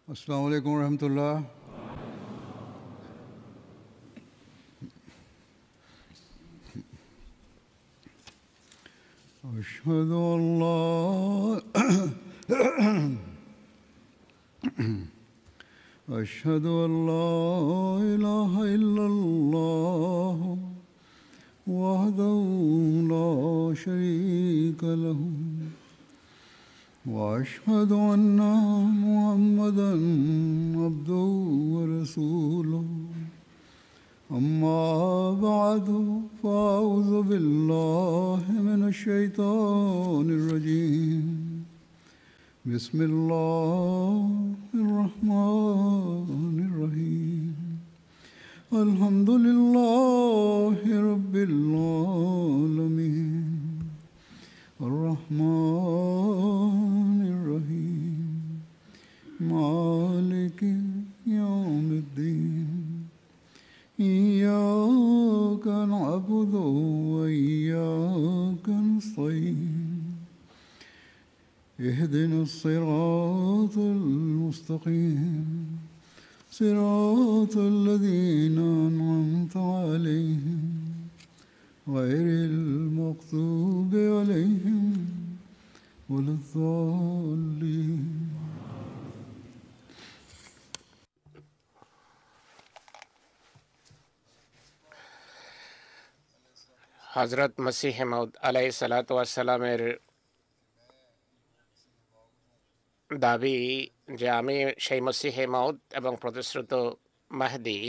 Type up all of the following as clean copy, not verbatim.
अस्सलामु अलैकुम रहमतुल्लाह। अशहदु अल्ला अशहदु अल्ला इलाहा इल्लल्लाह वहदहु ला शरीका लहु वअशहदु अन्ना मुहम्मदन अब्दुहु व रसूलुहु अम्मा बअदु फ़अऊज़ु बिल्लाहि मिनश शैतानिर रजीम बिस्मिल्लाहिर रहमानिर रहीम अल्हम्दुलिल्लाहि रब्बिल आलमीन अर्रहमानिर रहीम मालिकि यौमिद्दीन इय्याका नअबुदु व इय्याका नस्तईन इहदिनस सिरातल मुस्तक़ीम सिरातल लज़ीना अनअमता अलैहिम गैरिल मग़ज़ूबि अलैहिम वलद्दाल्लीन। হজরত মসিহ মাউদ আলাইহিসসালাতু ওয়াসসালামের দাবি যে আমি সেই মসিহ মাউদ এবং প্রতিশ্রুত মাহদী,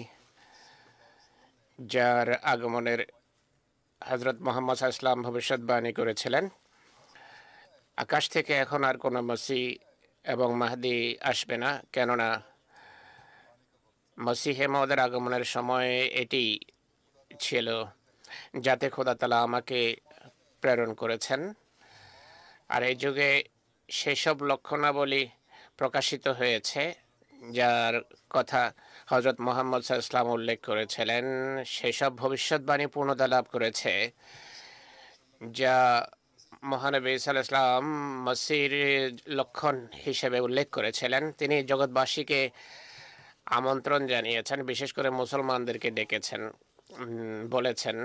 যার আগমনের হজরত মুহাম্মদ সাল্লাল্লাহু আলাইহি ওয়াসাল্লাম ভবিষ্যৎবাণী করেছিলেন। আকাশ থেকে এখন আর কোনো মসিহ এবং মাহদী আসবে না, কেননা মসিহ মাউদের আগমনের সময় এটি ছিল যাতে খোদা তাআলা আমাকে প্রেরণ করেছেন। আর এই যুগে সেসব লক্ষণাবলী প্রকাশিত হয়েছে যার কথা হযরত মুহাম্মদ সাল্লাল্লাহু আলাইহি ওয়াসাল্লাম উল্লেখ করেছিলেন। সেসব ভবিষ্যৎবাণী পূর্ণতা লাভ করেছে যা মহানবী সাল্লাল্লাহু আলাইহি ওয়াসাল্লাম মসিহর লক্ষণ হিসেবে উল্লেখ করেছিলেন। তিনি জগৎবাসীকে আমন্ত্রণ জানিয়েছেন, বিশেষ করে মুসলমানদেরকে ডেকেছেন, বলেছেন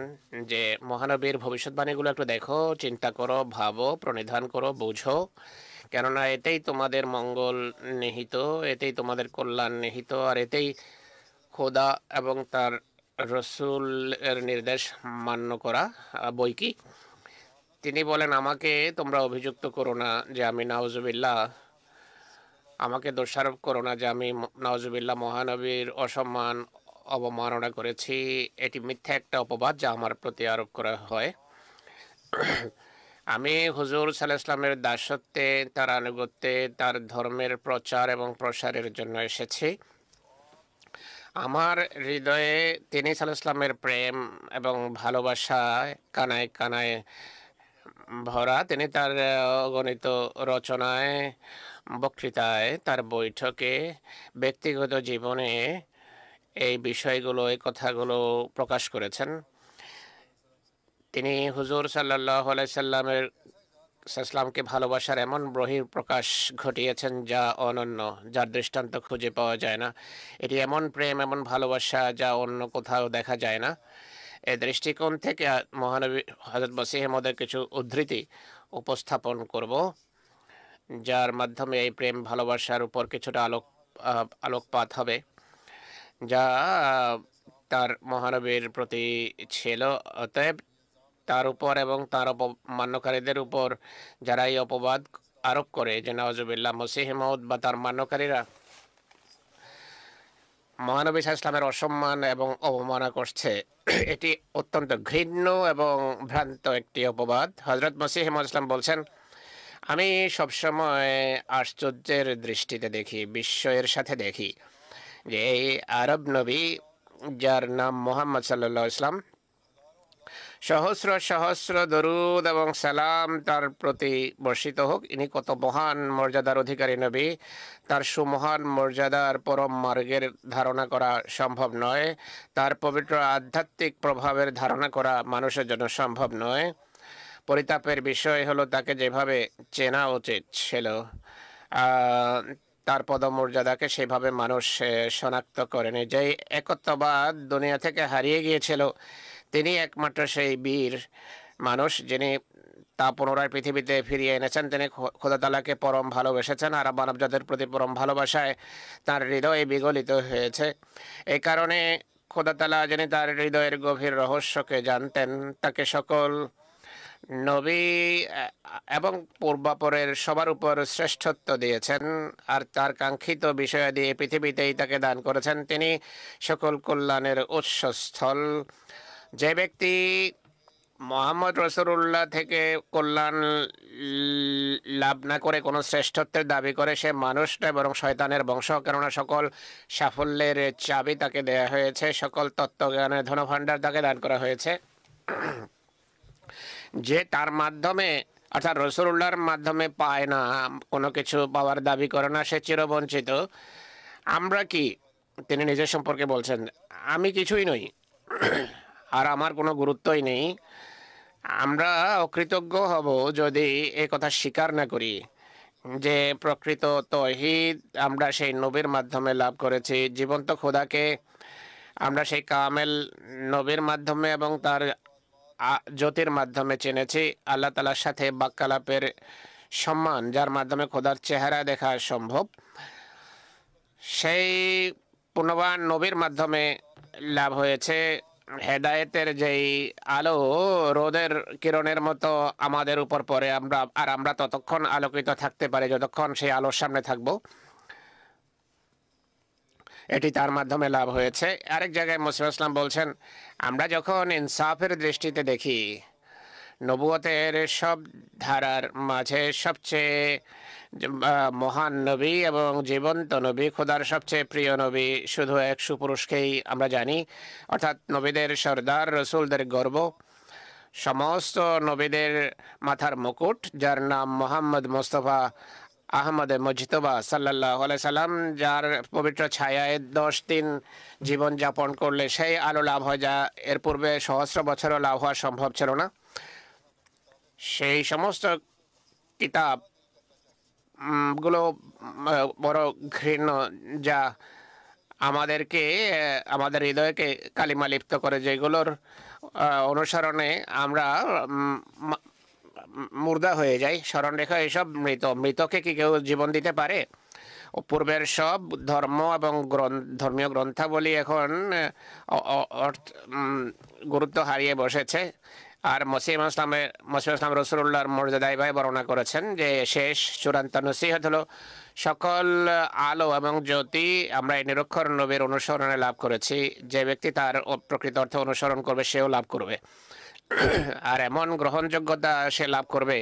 যে মহানবীর ভবিষ্যৎবাণীগুলো একটু দেখো, চিন্তা করো, ভাবো, প্রণিধান করো, বুঝো, কেননা এতেই তোমাদের মঙ্গল নিহিত, এতেই তোমাদের কল্যাণ নিহিত, আর এতেই খোদা এবং তার রসূলের নির্দেশ মান্য করা বই কি। তিনি বলেন, আমাকে তোমরা অভিযুক্ত করো না যে আমি নাউজুবিল্লাহ, আমাকে দোষারোপ করো না যে আমি নাউজুবিল্লাহ মহানবীর অসম্মান অবমাননা করেছি। এটি মিথ্যা একটা অপবাদ যা আমার প্রতি আরোপ করা হয়। আমি হুজুর সাল্লাল্লাহু আলাইহি ওয়াসাল্লামের দাসত্বে, তার আনুগত্যে, তার ধর্মের প্রচার এবং প্রসারের জন্য এসেছি। আমার হৃদয়ে তিনি সাল্লাল্লাহু আলাইহি ওয়াসাল্লামের প্রেম এবং ভালোবাসায় কানায় কানায় ভরা। তিনি তার অগণিত রচনায়, বক্তৃতায়, তার বৈঠকে, ব্যক্তিগত জীবনে এই বিষয়গুলো, এই কথাগুলো প্রকাশ করেছেন। তিনি হুজুর সাল্লাল্লাহু আলাইহি সাল্লামকে ভালোবাসার এমন বহিঃপ্রকাশ ঘটিয়েছেন যা অনন্য, যার দৃষ্টান্ত খুঁজে পাওয়া যায় না। এটি এমন প্রেম, এমন ভালোবাসা যা অন্য কোথাও দেখা যায় না। এই দৃষ্টিকোণ থেকে মহানবী হযরত মসিহ মাউদের কিছু উদ্ধৃতি উপস্থাপন করব, যার মাধ্যমে এই প্রেম ভালোবাসার উপর কিছুটা আলোকপাত হবে, যা তার মহানবীর প্রতি ছিল। অতএব তার উপর এবং তার মান্যকারীদের উপর যারা এই অপবাদ আরোপ করে যে নাউজুবিল্লাহ মসিহ মাউদ বা তার মান্যকারীরা মহানবী সাল্লাল্লাহু আলাইহি ওয়াসাল্লামের অসম্মান এবং অবমাননা করছে, এটি অত্যন্ত ঘৃণ্য এবং ভ্রান্ত একটি অপবাদ। হযরত মসিহ মাউদ বলছেন, আমি সবসময় আশ্চর্যের দৃষ্টিতে দেখি, বিস্ময়ের সাথে দেখি যে এই আরব নবী, যার নাম মুহাম্মদ সাল্লাল্লাহু আলাইহি ওয়াসাল্লাম, সহস্র সহস্র দরুদ এবং সালাম তার প্রতি বর্ষিত হোক, ইনি কত মহান মর্যাদার অধিকারী নবী। তার সুমহান মর্যাদার পরম মার্গের ধারণা করা সম্ভব নয়, তার পবিত্র আধ্যাত্মিক প্রভাবের ধারণা করা মানুষের জন্য সম্ভব নয়। পরিতাপের বিষয় হলো তাকে যেভাবে চেনা উচিত ছিল তার পদমর্যাদাকে সেভাবে মানুষ শনাক্ত করেনি। যে একত্ববাদ দুনিয়া থেকে হারিয়ে গিয়েছিল, তিনি একমাত্র সেই বীর মানুষ যিনি তা পুনরায় পৃথিবীতে ফিরিয়ে এনেছেন। তিনি খোদা তাআলাকে পরম ভালোবেসেছেন আর মানবজাতির প্রতি পরম ভালোবাসায় তার হৃদয়ে বিগলিত হয়েছে। এই কারণে খোদা তাআলা যিনি তার হৃদয়ের গভীর রহস্যকে জানতেন, তাকে সকল নবী এবং পূর্বাপরের সবার উপর শ্রেষ্ঠত্ব দিয়েছেন আর তার কাঙ্ক্ষিত বিষয়াদি পৃথিবীতেই তাকে দান করেছেন। তিনি সকল কল্যাণের উৎসস্থল। যে ব্যক্তি মোহাম্মদ রসুল্লাহ থেকে কল্যাণ লাভ না করে কোনো শ্রেষ্ঠত্বের দাবি করে, সে মানুষ নয় বরং শয়তানের বংশ। কেননা সকল সাফল্যের চাবি তাকে দেয়া হয়েছে, সকল তত্ত্বজ্ঞানের ধনভাণ্ডার তাকে দান করা হয়েছে। যে তার মাধ্যমে অর্থাৎ রসুল্লাহর মাধ্যমে পায় না, কোনো কিছু পাওয়ার দাবি করে না, সে চিরবঞ্চিত। আমরা কি, তিনি নিজের সম্পর্কে বলছেন, আমি কিছুই নই আর আমার কোনো গুরুত্বই নেই। আমরা অকৃতজ্ঞ হব যদি এ কথা স্বীকার না করি যে প্রকৃত তৌহিদ আমরা সেই নবীর মাধ্যমে লাভ করেছি। জীবন্ত খোদাকে আমরা সেই কামেল নবীর মাধ্যমে এবং তার জ্যোতির মাধ্যমে চিনেছি। আল্লাহ তাআলার সাথে বাক্যালাপের সম্মান, যার মাধ্যমে খোদার চেহারা দেখা সম্ভব, সেই পুনবান নবীর মাধ্যমে লাভ হয়েছে। হেদায়েতের যেই আলো রোদের কিরণের মতো আমাদের উপর পড়ে, আমরা ততক্ষণ আলোকিত থাকতে পারি যতক্ষণ সেই আলোর সামনে থাকব। এটি তার মাধ্যমে লাভ হয়েছে। আরেক জায়গায় মুসা ইসলাম বলছেন, আমরা যখন ইনসাফের দৃষ্টিতে দেখি নবুয়তের সব ধারার মাঝে সবচেয়ে মহান নবী এবং জীবন্ত নবী, খোদার সবচেয়ে প্রিয় নবী শুধু এক সুপুরুষকেই আমরা জানি, অর্থাৎ নবীদের সর্দার, রসুলদের গর্ব, সমস্ত নবীদের মাথার মুকুট, যার নাম মোহাম্মদ মুস্তফা আহমদ মুজতবা সাল্লাল্লাহু আলাইহি সাল্লাম, যার পবিত্র ছায়ায় 10 দিন জীবন যাপন করলে সেই আলো লাভ হয় যা এর পূর্বে সহস্র বছরও লাভ হওয়া সম্ভব ছিল না। সেই সমস্ত কিতাব গুলো বড় ঘৃণ্য, যা আমাদেরকে আমাদের হৃদয়কে কালিমা লিপ্ত করে, যেগুলোর অনুসরণে আমরা মুর্দা হয়ে যাই। স্মরণ রেখা এসব মৃতকে কি কেউ জীবন দিতে পারে? পূর্বের সব ধর্ম এবং ধর্মীয় গ্রন্থাবলী এখন গুরুত্ব হারিয়ে বসেছে। আর মসিহ ইসলাম রসুল্লাহর মর্যাদায় ভাই বর্ণনা করেছেন যে শেষ চূড়ান্ত নসিহত হলো সকল আলো এবং জ্যোতি আমরা এই নিরক্ষর নবীর অনুসরণে লাভ করেছি। যে ব্যক্তি তার প্রকৃত অর্থে অনুসরণ করবে সেও লাভ করবে, আর এমন গ্রহণযোগ্যতা সে লাভ করবে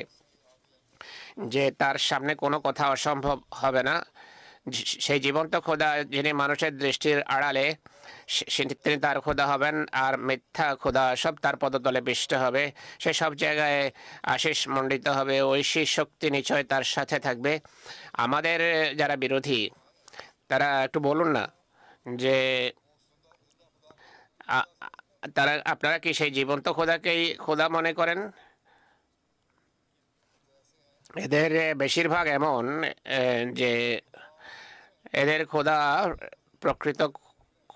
যে তার সামনে কোনো কথা অসম্ভব হবে না। সেই জীবন্ত খোদা যিনি মানুষের দৃষ্টির আড়ালে, তিনি তার খোদা হবেন, আর মিথ্যা খোদা সব তার পদতলে পিষ্ট হবে। সে সব জায়গায় আশিস মণ্ডিত হবে, ঐশী শক্তি নিশ্চয় তার সাথে থাকবে। আমাদের যারা বিরোধী তারা একটু বলুন না যে আপনারা কি সেই জীবন্ত খোদাকেই খোদা মনে করেন? এদের বেশিরভাগ এমন যে এদের খোদা প্রকৃত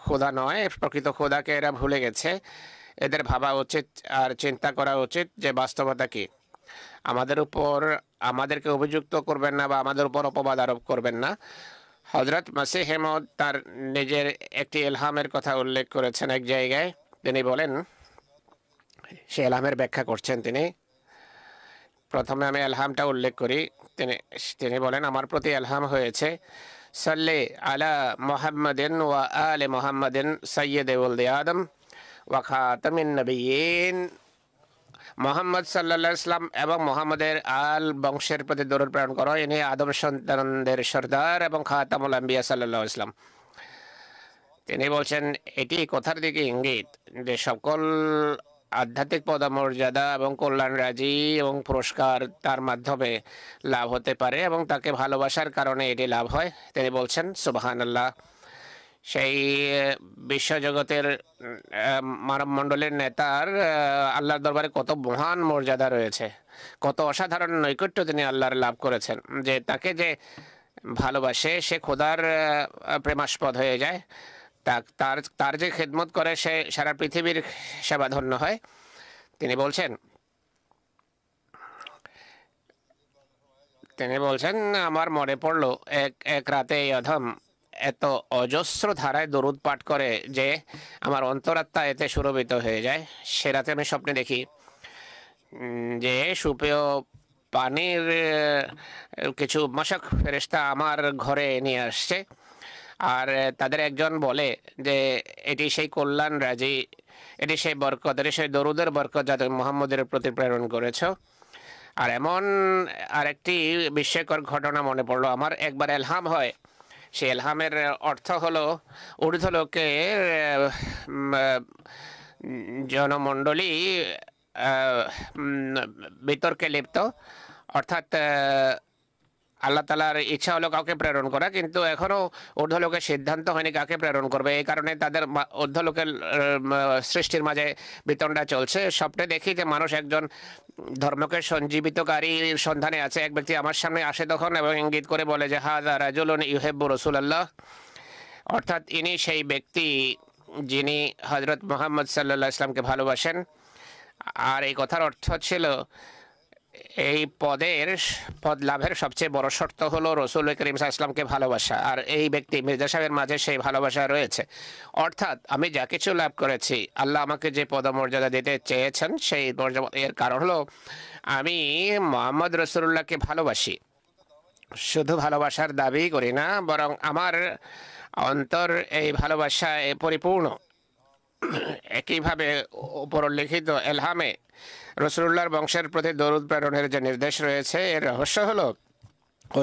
খোদা নয়, প্রকৃত খোদাকে এরা ভুলে গেছে। এদের ভাবা উচিত আর চিন্তা করা উচিত যে বাস্তবতা কি। আমাদেরকে অভিযুক্ত করবেন না বা আমাদের উপর অপবাদ আরোপ করবেন না। হযরত মসিহ মউদ তার নিজের একটি ইলহামের কথা উল্লেখ করেছেন এক জায়গায়। তিনি বলেন, সে ইলহামের ব্যাখ্যা করছেন তিনি। প্রথমে আমি ইলহামটা উল্লেখ করি। তিনি বলেন, আমার প্রতি ইলহাম হয়েছে, সাল্লি আলা মুহাম্মাদিন ওয়া আলি মুহাম্মাদিন সাইয়্যিদি ওয়ালদি আদম ওয়া খাতামিন নবিয়্যিন। মোহাম্মদ সাল্লাল্লাহু আলাইহি সাল্লাম এবং মোহাম্মদের আল বংশের প্রতি দরুদ প্রেরণ করো। ইনি আদম সন্তানদের সর্দার এবং খাতামুল আম্বিয়া সাল্লাল্লাহু আলাইহি সাল্লাম। তিনি বলছেন, এটি কথার দিকে ইঙ্গিত যে সকল আধ্যাত্মিক পদমর্যাদা এবং কল্যাণ রাজি এবং পুরস্কার তার মাধ্যমে লাভ হতে পারে এবং তাকে ভালোবাসার কারণে এটি লাভ হয়। তিনি বলছেন, সুবহানাল্লাহ। সেই বিশ্বজগতের মানবমণ্ডলের নেতার আল্লাহর দরবারে কত মহান মর্যাদা রয়েছে, কত অসাধারণ নৈকট্য তিনি আল্লাহর লাভ করেছেন, যে তাকে যে ভালোবাসে সে খোদার প্রেমাস্পদ হয়ে যায়। তার তার যে খেদমত করে সে সারা পৃথিবীর সেবাধন্য হয়। তিনি বলছেন আমার মনে পড়ল এক রাতে এই অধম এত অজস্র ধারায় দরুদ পাঠ করে যে আমার অন্তরাত্মা এতে সুরভিত হয়ে যায়। সে রাতে আমি স্বপ্নে দেখি যে সুপেয় পানির কিছু মশক ফেরেশতা আমার ঘরে নিয়ে আসছে। আর তাদের একজন বলে যে এটি সেই কল্যাণ রাজি, এটি সেই বরকত, এটি সেই দরুদের বরকত যা তুমি মুহাম্মদের প্রতি প্রেরণ করেছ। আর এমন আরেকটি বিস্ময়কর ঘটনা মনে পড়লো আমার। একবার এলহাম হয়, সেই এলহামের অর্থ হলো ঊর্ধ্বলোকে জনমণ্ডলী বিতর্কে লিপ্ত, অর্থাৎ আল্লাহ তালার ইচ্ছা হলো কাউকে প্রেরণ করা, কিন্তু এখনও ঊর্ধ্বলোকের সিদ্ধান্ত হয়নি কাকে প্রেরণ করবে। এই কারণে তাদের ঊর্ধ্বলোকের সৃষ্টির মাঝে বিতণ্ডা চলছে। স্বপ্নে দেখি যে মানুষ একজন ধর্মকে সঞ্জীবিতকারীর সন্ধানে আছে। এক ব্যক্তি আমার সামনে আসে তখন এবং ইঙ্গিত করে বলে যে হাযা রাজুলুন ইউহিব্বু রাসূলাল্লাহ, অর্থাৎ ইনি সেই ব্যক্তি যিনি হযরত মুহাম্মদ সাল্লাল্লাহু আলাইহি ওয়াসাল্লামকে ভালোবাসেন। আর এই কথার অর্থ ছিল এই পদ লাভের সবচেয়ে বড় শর্ত হলো রসুল করিম সাল্লাল্লাহু আলাইহি ওয়াসাল্লামকে ভালোবাসা। আর এই ব্যক্তি মির্জা সাহেবের মাঝে সেই ভালোবাসা রয়েছে। অর্থাৎ আমি যা কিছু লাভ করেছি, আল্লাহ আমাকে যে পদমর্যাদা দিতে চেয়েছেন সেই মর্যাদা, এর কারণ হলো আমি মুহাম্মদ রাসূলুল্লাহকে ভালোবাসি। শুধু ভালোবাসার দাবি করি না, বরং আমার অন্তর এই ভালোবাসায় পরিপূর্ণ। একইভাবে উপরোল্লিখিত এলহামে রাসূলুল্লাহর বংশের প্রতি দরুদ প্রেরণের যে নির্দেশ রয়েছে, এর রহস্য হলো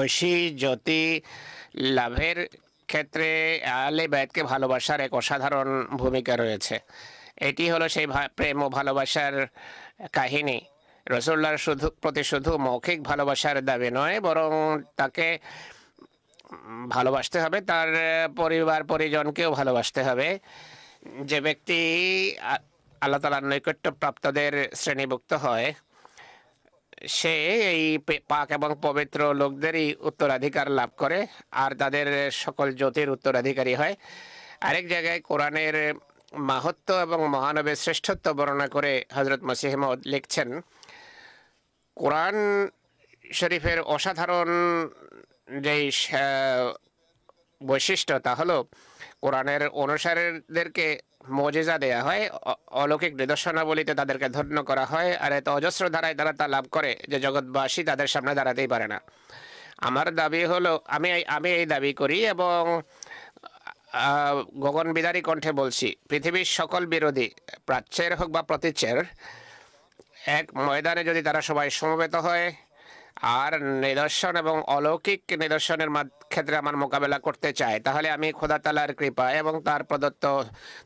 ঐশী জ্যোতি লাভের ক্ষেত্রে আহলে বাইতকে ভালোবাসার এক অসাধারণ ভূমিকা রয়েছে। এটি হলো সেই প্রেম ও ভালোবাসার কাহিনী। রাসূলুল্লাহর প্রতি শুধু মৌখিক ভালোবাসার দাবি নয়, বরং তাকে ভালোবাসতে হবে, তার পরিবার পরিজনকেও ভালোবাসতে হবে। যে ব্যক্তি আল্লাহ তাআলার নৈকট্য প্রাপ্তদের শ্রেণীভুক্ত হয়, সে এই পাক এবং পবিত্র লোকদেরই উত্তরাধিকার লাভ করে আর তাদের সকল জ্যোতির উত্তরাধিকারী হয়। আরেক জায়গায় কোরআনের মাহাত্ম্য এবং মহানবের শ্রেষ্ঠত্ব বর্ণনা করে হযরত মসিহ মাউদ লিখছেন, কোরআন শরীফের অসাধারণ যেই বৈশিষ্ট্য তা হলো কোরআনের অনুসারীদেরকে মুজিজা দেয়া হয়, অলৌকিক নিদর্শনাবলীতে তাদেরকে ধন্য করা হয়। আর এত অজস্র ধারায় তারা তা লাভ করে যে জগৎবাসী তাদের সামনে দাঁড়াতেই পারে না। আমার দাবি হলো আমি এই দাবি করি এবং গগনবিদারী কণ্ঠে বলছি, পৃথিবীর সকল বিরোধী প্রাচ্যের হোক বা প্রতীচ্যের এক ময়দানে যদি তারা সবাই সমবেত হয় আর নিদর্শন এবং অলৌকিক নিদর্শনের ক্ষেত্রে আমার মোকাবেলা করতে চায়, তাহলে আমি খোদা তাআলার কৃপা এবং তার প্রদত্ত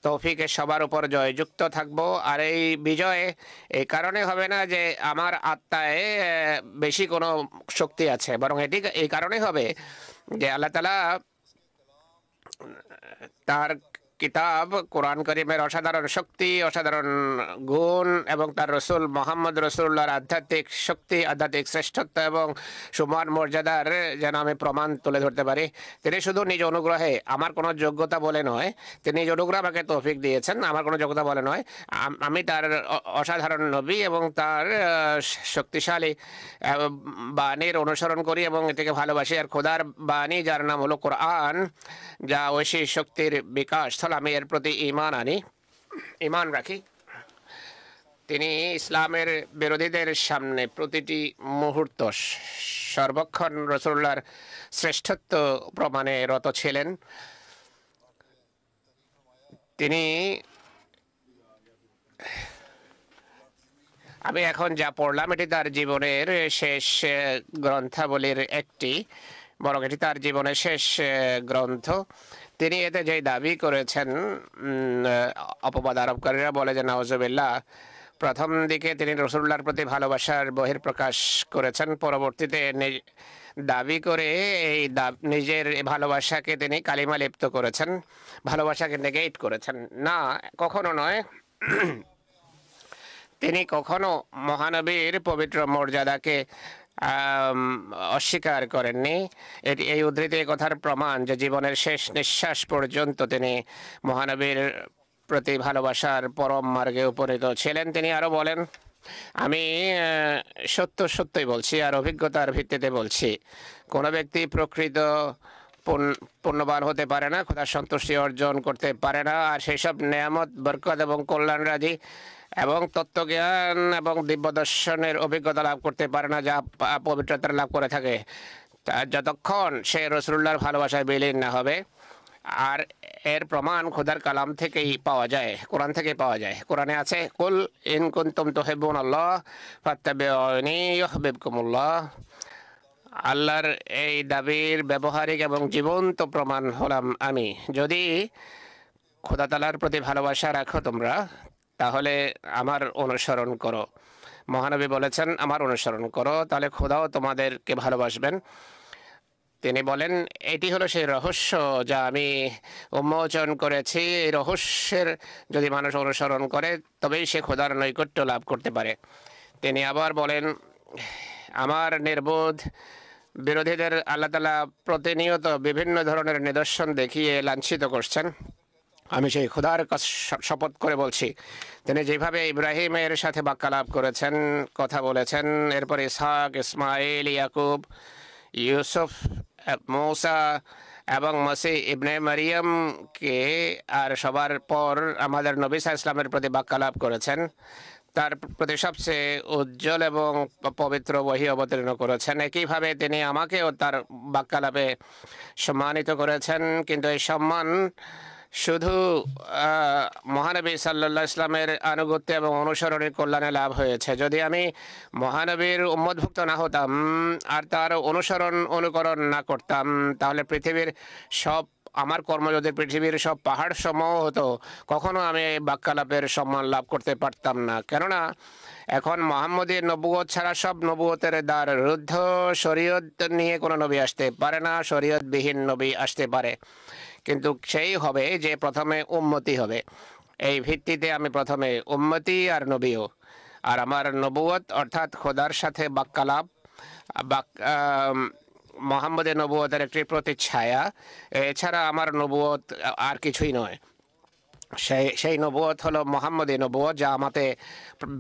তৌফিকে সবার উপর জয়যুক্ত থাকব। আর এই বিজয় এই কারণে হবে না যে আমার আত্মায় বেশি কোনো শক্তি আছে, বরং এটি এই কারণে হবে যে আল্লাহ তাআলা তার কিতাব কোরআন করিমের অসাধারণ শক্তি, অসাধারণ গুণ এবং তার রসুল মোহাম্মদ রাসূলুল্লাহর আধ্যাত্মিক শক্তি, আধ্যাত্মিক শ্রেষ্ঠত্ব এবং সুমান মর্যাদার যেন আমি প্রমাণ তুলে ধরতে পারি। তিনি শুধু নিজ অনুগ্রহে, আমার কোনো যোগ্যতা বলে নয়, তিনি নিজ অনুগ্রহ আমাকে তৌফিক দিয়েছেন, আমার কোনো যোগ্যতা বলে নয়। আমি তার অসাধারণ নবী এবং তার শক্তিশালী বাণীর অনুসরণ করি এবং এটাকে ভালোবাসি। আর খোদার বাণী যার নাম হলো কোরআন, যা ঐশী শক্তির বিকাশ, আমি এর প্রতি ঈমান রাখি। তিনি ইসলামের বিরোধীদের সামনে প্রতিটি মুহূর্ত সর্বক্ষণ রাসূলুল্লাহর শ্রেষ্ঠত্ব প্রমাণে রত ছিলেন। আমি এখন যা পড়লাম এটি তার জীবনের শেষ গ্রন্থাবলীর একটি, বরং এটি তার জীবনের শেষ গ্রন্থ। তিনি এতে যে দাবি করেছেন, অপবাদ আরোপকারীরা বলে যে নাউজুবিল্লাহ, প্রথম দিকে তিনি রাসূলুল্লাহর প্রতি ভালোবাসার বহিঃপ্রকাশ করেছেন, পরবর্তীতে দাবি করে এই নিজের ভালোবাসাকে তিনি কালিমা লিপ্ত করেছেন, ভালোবাসাকে নেগেট করেছেন। না, কখনো নয়। তিনি কখনো মহানবীর পবিত্র মর্যাদাকে আম, অস্বীকার করেননি। এই উদ্ধৃতি এই কথার প্রমাণ যে জীবনের শেষ নিঃশ্বাস পর্যন্ত তিনি মহানবীর প্রতি ভালোবাসার পরম মার্গে উপনীত ছিলেন। তিনি আরো বলেন, আমি সত্যই বলছি আর অভিজ্ঞতার ভিত্তিতে বলছি, কোনো ব্যক্তি প্রকৃত পুণ্যবান হতে পারে না, খোদার সন্তুষ্টি অর্জন করতে পারে না, আর সেই সব নেয়ামত, বরকত এবং কল্যাণ রাজি এবং তত্ত্বজ্ঞান এবং দিব্য দর্শনের অভিজ্ঞতা লাভ করতে পারে না যা পবিত্রতা লাভ করে থাকে, তা যতক্ষণ সে রসুল্লাহর ভালোবাসায় বিলীন না হবে। আর এর প্রমাণ খোদার কালাম থেকেই পাওয়া যায়, কোরআন থেকেই পাওয়া যায়। কোরআনে আছে, কুল ইন কুনতুম তুহিব্বুনাল্লাহ ফাত্তাবিউনি ইউহিব্বুকুমুল্লাহ। আল্লাহর এই দাবির ব্যবহারিক এবং জীবন্ত প্রমাণ হলাম আমি। যদি খোদা তাআলার প্রতি ভালোবাসা রাখো তোমরা, তাহলে আমার অনুসরণ করো। মহানবী বলেছেন, আমার অনুসরণ করো, তাহলে খোদাও তোমাদেরকে ভালোবাসবেন। তিনি বলেন, এটি হলো সেই রহস্য যা আমি উন্মোচন করেছি। এই রহস্যের যদি মানুষ অনুসরণ করে তবেই সে খোদার নৈকট্য লাভ করতে পারে। তিনি আবার বলেন, আমার নির্বোধ বিরোধীদের আল্লাহ তাআলা প্রতিনিয়ত বিভিন্ন ধরনের নিদর্শন দেখিয়ে লাঞ্ছিত করছেন। আমি সেই খোদার শপথ করে বলছি, তিনি যেভাবে ইব্রাহিমের সাথে বাক্যালাপ করেছেন, কথা বলেছেন, এরপর ইসহাক, ইসমাইল, ইয়াকুব, ইউসুফ, মূসা এবং মসিহ ইবনে মারিয়ামকে আর সবার পর আমাদের নবী সাল্লাল্লাহু আলাইহি ওয়াসাল্লামের প্রতি বাক্যালাপ করেছেন, তার প্রতি সবচেয়ে উজ্জ্বল এবং পবিত্র ওহী অবতীর্ণ করেছেন। একইভাবে তিনি আমাকেও তার বাক্যালাপে সম্মানিত করেছেন। কিন্তু এই সম্মান শুধু মহানবী সাল্লাল্লাহু আলাইহি ওয়াসাল্লামের আনুগত্য এবং অনুসরণের কল্যাণে লাভ হয়েছে। যদি আমি মহানবীর উম্মতভুক্ত না হতাম আর তার অনুকরণ না করতাম, তাহলে পৃথিবীর সব আমার কর্ম যদি পৃথিবীর সব পাহাড় সমূহ হতো, কখনো আমি এই বাক্যালাপের সম্মান লাভ করতে পারতাম না। কেননা এখন মুহাম্মদী নবুয়ত ছাড়া সব নবুয়তের দ্বার রুদ্ধ। শরীয়ত নিয়ে কোনো নবী আসতে পারে না, শরীয়তবিহীন নবী আসতে পারে, কিন্তু সেই হবে যে প্রথমে উম্মতি হবে। এই ভিত্তিতে আমি প্রথমে উম্মতি আর নবীও। আর আমার নবুয়ত অর্থাৎ খোদার সাথে বাক্যালাপ মুহাম্মদের নবুয়তের একটি প্রতিচ্ছায়া। এছাড়া আমার নবুয়ত আর কিছুই নয়। সেই নবুয়ত হলো মুহাম্মদী নবুয়ত, যা আমাতে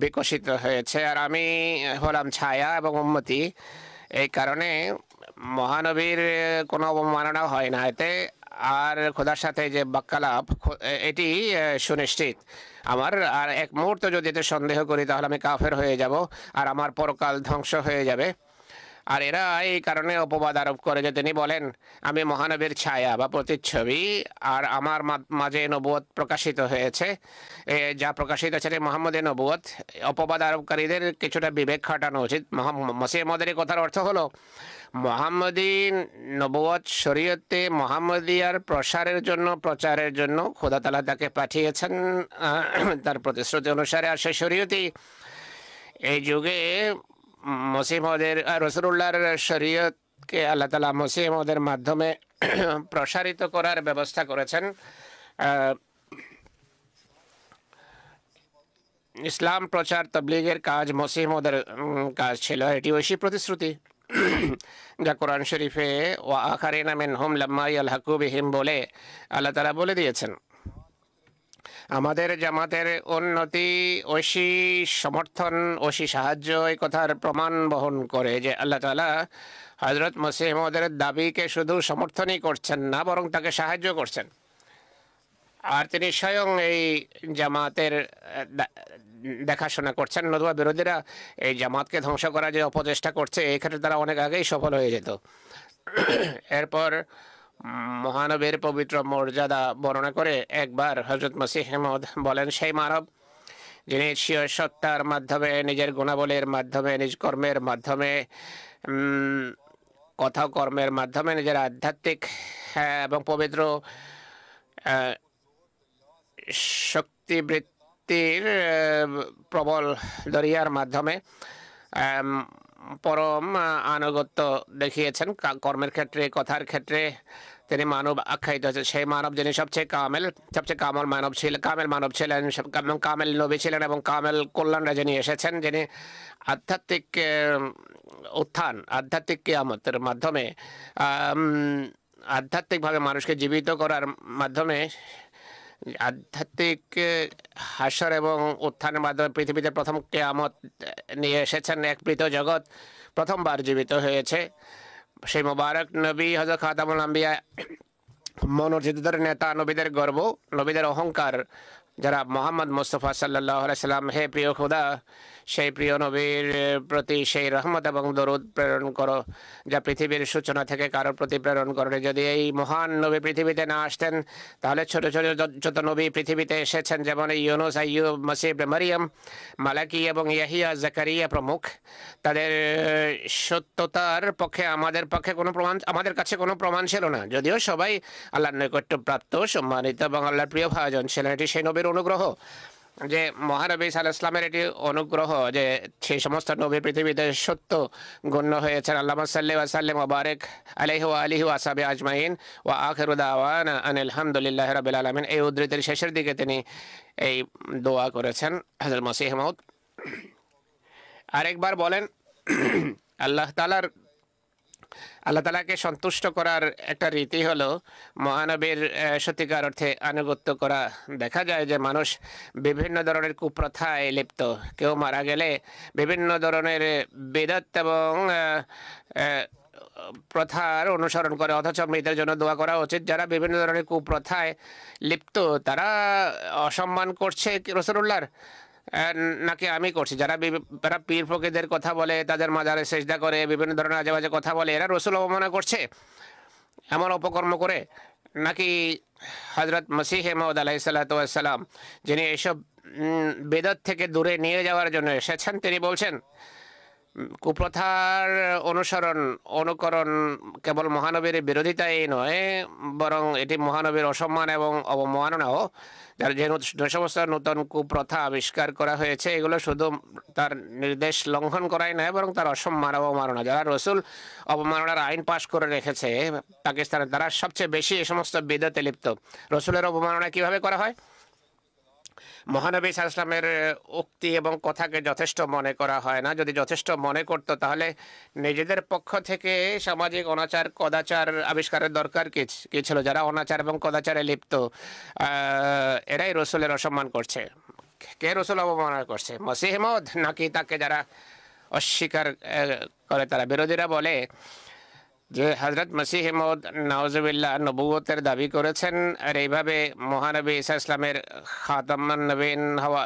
বিকশিত হয়েছে, আর আমি হলাম ছায়া এবং উম্মতি। এই কারণে মহানবীর কোনো অবমাননা হয় না এতে। আর খোদার সাথে যে বাক্যালাপ, এটি সুনিশ্চিত। আমার আর এক মুহূর্ত যদি এতে সন্দেহ করি তাহলে আমি কাফের হয়ে যাব আর আমার পরকাল ধ্বংস হয়ে যাবে। আর এরা এই কারণে অপবাদ আরোপ করে যে তিনি বলেন, আমি মহানবীর ছায়া বা প্রতিচ্ছবি, আর আমার মাঝে নবুয়ত প্রকাশিত হয়েছে। যা প্রকাশিত হয়েছে মুহাম্মদের নবুয়ত। অপবাদ আরোপকারীদের কিছুটা বিবেক খাটানো উচিত। মসিহ মদের কথার অর্থ হলো, মুহাম্মদী নবুয়ত শরীয়তে মুহাম্মদিয়ার প্রচারের জন্য খোদা তাআলা তাকে পাঠিয়েছেন তার প্রতিশ্রুতি অনুসারে। আর সেই শরীয়তই এই যুগে মসিহ মদের রাসূলুল্লাহর শরীয়তকে আল্লাহ তাআলা মসিহ মদের মাধ্যমে প্রসারিত করার ব্যবস্থা করেছেন। ইসলাম প্রচার তাবলীগের কাজ মসিহ মদের কাজ ছিল। এটি ঐশী প্রতিশ্রুতি যা কোরআন শরীফে ওয়া আখারিনা মিনহুম লাম্মা ইয়ালহাকু বিহিম বলে আল্লাহ তাআলা বলে দিয়েছেন। আমাদের জামাতের উন্নতি, ঐশী সমর্থন, ঐশী সাহায্য এই কথার প্রমাণ বহন করে যে আল্লাহ তাআলা হযরত মসিহ মদের দাবিকে শুধু সমর্থনই করছেন না, বরং তাকে সাহায্য করছেন। আর তিনি স্বয়ং এই জামাতের দেখাশোনা করছেন। নতুবা বিরোধীরা এই জামাতকে ধ্বংস করার যে অপচেষ্টা করছে, এই ক্ষেত্রে তারা অনেক আগেই সফল হয়ে যেত। এরপর মহানবীর পবিত্র মর্যাদা বর্ণনা করে একবার হযরত মসিহ মউদ বলেন, সেই মানব যিনি স্বীয় সত্তার মাধ্যমে, নিজের গুণাবলীর মাধ্যমে, নিজ কর্মের মাধ্যমে, কথা কর্মের মাধ্যমে নিজের আধ্যাত্মিক এবং পবিত্র শক্তিবৃত্তির প্রবল দরিয়ার মাধ্যমে পরম আনুগত্য দেখিয়েছেন কর্মের ক্ষেত্রে, কথার ক্ষেত্রে। তিনি মানব আখ্যায়িত হয়েছেন। সেই মানব যিনি সবচেয়ে কামেল মানব ছিলেন এবং কামেল নবী ছিলেন এবং কামেল কল্যাণরা যিনি এসেছেন, যিনি আধ্যাত্মিক উত্থান, আধ্যাত্মিক কিয়ামতের মাধ্যমে আধ্যাত্মিকভাবে মানুষকে জীবিত করার মাধ্যমে আধ্যাত্মিক হাসর এবং উত্থানের মাধ্যমে পৃথিবীতে প্রথম কিয়ামত নিয়ে এসেছেন। এক প্রীত জগৎ প্রথমবার জীবিত হয়েছে। সেই মোবারক নবী হযরত খাতামুল আম্বিয়া, মনোনীতদের নেতা, নবীদের গর্ব, নবীদের অহংকার, যারা মোহাম্মদ মুস্তাফা সাল্লাল্লাহু আলাইহি সাল্লাম, হে প্রিয় খোদা, সেই প্রিয় নবীর প্রতি সেই রহমত এবং দরুদ প্রেরণ করো যা পৃথিবীর সূচনা থেকে কারোর প্রতি প্রেরণ করেনি। যদি এই মহান নবী পৃথিবীতে না আসতেন তাহলে ছোট ছোট যত নবী পৃথিবীতে এসেছেন, যেমন ইউনুস, আইয়ুব, মসীহ ইবনে মারিয়াম, মালাকি এবং ইয়াহিয়া, জাকারিয়া প্রমুখ, তাদের সত্যতার পক্ষে আমাদের কাছে কোনো প্রমাণ ছিল না। যদিও সবাই আল্লাহর নৈকট্যপ্রাপ্ত, সম্মানিত এবং আল্লাহর প্রিয় ভাজন ছিলেন। এটি সেই নবীর অনুগ্রহ যে মহানবী সাল্লাল্লাহু আলাইহি ওয়াসাল্লামের এটি অনুগ্রহ যে সেই সমস্ত নবী পৃথিবীতে সত্য গণ্য হয়েছেন। আল্লাহুম্মা সাল্লি ওয়া সাল্লিম ওয়া বারিক আলাইহি ওয়া আলিহি ওয়া আসহাবিহি আজমাইন ওয়া আখিরু দাওয়ানা আনিল হামদুলিল্লাহি রাব্বিল আলামিন। এই উদ্ধৃতির শেষের দিকে তিনি এই দোয়া করেছেন হযরত মসিহ মাউদ। আরেকবার বলেন, আল্লাহ তাআলাকে সন্তুষ্ট করার একটা রীতি হলো মহানবীর সত্যিকার অর্থে আনুগত্য করা। দেখা যায় যে মানুষ বিভিন্ন ধরনের কুপ্রথায় লিপ্ত। কেউ মারা গেলে বিভিন্ন ধরনের বিদআত এবং প্রথার অনুসরণ করে, অথচ মৃতের জন্য দোয়া করা উচিত। যারা বিভিন্ন ধরনের কুপ্রথায় লিপ্ত তারা অসম্মান করছে রাসূলুল্লাহর, নাকি আমি করছি? যারা পীর ফকিরদের কথা বলে, তাদের মাজারে সেজদা করে, বিভিন্ন ধরনের আজে বাজে কথা বলে, এরা রাসূল অবমাননা করছে এমন অপকর্ম করে, নাকি হযরত মসিহ মাউদ আলাইহিস সালাতু ওয়াস সালাম, যিনি এইসব বিদআত থেকে দূরে নিয়ে যাওয়ার জন্য এসেছেন, তিনি বলছেন কুপ্রথার অনুকরণ কেবল মহানবীর বিরোধিতাই নয়, বরং এটি মহানবীর অসম্মান এবং অবমাননাও। যার যে সমস্ত নতুন কুপ্রথা আবিষ্কার করা হয়েছে, এগুলো শুধু তার নির্দেশ লঙ্ঘন করাই নয়, বরং তার অসম্মান অবমাননা। যারা রসুল অবমাননার আইন পাশ করে রেখেছে পাকিস্তানে, তারা সবচেয়ে বেশি এই সমস্ত বিদআতে লিপ্ত। রসুলের অবমাননা কিভাবে করা হয়? মহানবী সাল্লাল্লাহু আলাইহি ওয়াসাল্লামের উক্তি এবং কথাকে যথেষ্ট মনে করা হয় না। যদি যথেষ্ট মনে করত তাহলে নিজেদের পক্ষ থেকে সামাজিক অনাচার কদাচার আবিষ্কারের দরকার কি ছিল? যারা অনাচার এবং কদাচারে লিপ্ত, এরাই রসুলের অসম্মান করছে। কে রসুল অবমাননা করছে? মসিহ মাউদ, নাকি তাকে যারা অস্বীকার করে তারা? বিরোধীরা বলে যে হযরত মসিহ মাউদ নাউজুবিল্লাহ নবুয়তের দাবি করেছেন, আর এইভাবে মহানবী ঈসা ইসলামের খাতামান নবীন হওয়া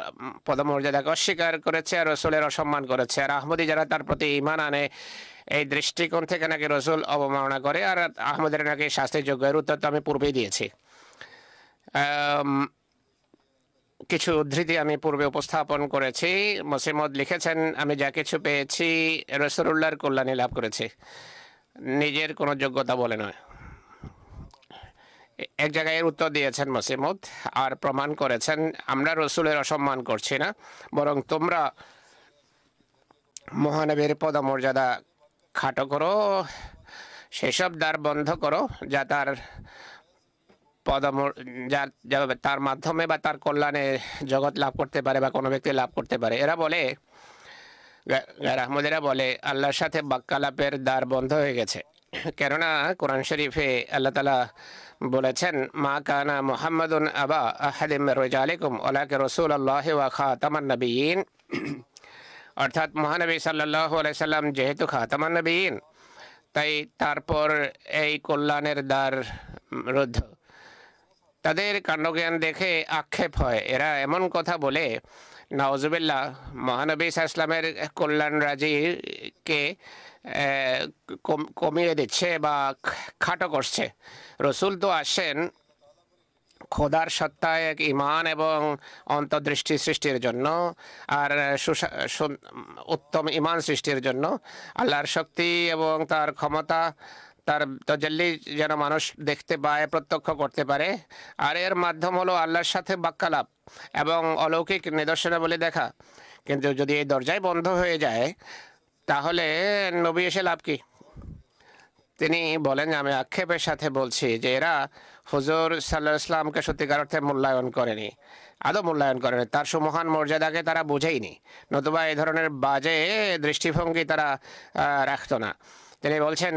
পদমর্যাদাকে অস্বীকার করেছে আর রসুলের অসম্মান করেছে। আর আহমদী যারা তার প্রতি ঈমান আনে, এই দৃষ্টিকোণ থেকে নাকি রসুল অবমাননা করে, আর আহমদের নাকি শাস্তির যোগ্য। এর উত্তর তো আমি পূর্বেই দিয়েছি। কিছু উদ্ধৃতি আমি পূর্বে উপস্থাপন করেছি। মসিহ মাউদ লিখেছেন, আমি যা কিছু পেয়েছি রাসূলুল্লাহর কল্যাণে লাভ করেছি, নিজের কোনো যোগ্যতা বলে নয়। এক জায়গায় এর উত্তর দিয়েছেন মসিহ মাউদ আর প্রমাণ করেছেন, আমরা রসুলের অসম্মান করছি না, বরং তোমরা মহানবীর পদমর্যাদা খাটো করো, সেসব দ্বার বন্ধ করো যা তার মাধ্যমে বা তার কল্যাণে জগৎ লাভ করতে পারে বা কোনো ব্যক্তি লাভ করতে পারে। এরা বলে, আহমদেরা বলে, আল্লাহর সাথে বাক্যালাপের দ্বার বন্ধ হয়ে গেছে, কেননা কোরআন শরীফে আল্লাহ তাআলা বলেছেন, মা কানা মুহাম্মাদুন আবা আহাদিম মির রিজালিকুম ওয়ালাকিন রাসূলুল্লাহি ওয়া খাতামান নবিয়্যিন। অর্থাৎ মহানবী সাল্লাল্লাহু আলাইহি সাল্লাম যেহেতু খাতামান নবিয়্যিন, তাই তারপর এই কল্যাণের দ্বার রুদ্ধ। তাদের কাণ্ডজ্ঞান দেখে আক্ষেপ হয়, এরা এমন কথা বলে নাউজুবিল্লাহ মহানবী সাল্লাল্লাহু আলাইহি ওয়াসাল্লামের কল্যাণ রাজিকে কমিয়ে দিচ্ছে বা খাটো করছে। রসুল তো আসেন খোদার সত্তায় এক ঈমান এবং অন্তর্দৃষ্টি সৃষ্টির জন্য, আর উত্তম ঈমান সৃষ্টির জন্য। আল্লাহর শক্তি এবং তার ক্ষমতা, তার তাজাল্লি যেন মানুষ দেখতে পায়, প্রত্যক্ষ করতে পারে। আর এর মাধ্যম হলো আল্লাহর সাথে বাক্যালাপ এবং অলৌকিক নিদর্শনাবলী দেখা। কিন্তু যদি এই দরজায় বন্ধ হয়ে যায় তাহলে নবী এসে লাভ কি? তিনি বলেন যে আমি আক্ষেপের সাথে বলছি যে এরা হুজুর সাল্লাল্লাহু আলাইহি ওয়াসাল্লামকে সত্যিকার অর্থে মূল্যায়ন করেনি, আদৌ মূল্যায়ন করেনি, তার সুমহান মর্যাদাকে তারা বুঝেইনি, নতুবা এই ধরনের বাজে দৃষ্টিভঙ্গি তারা রাখতো না। তিনি বলছেন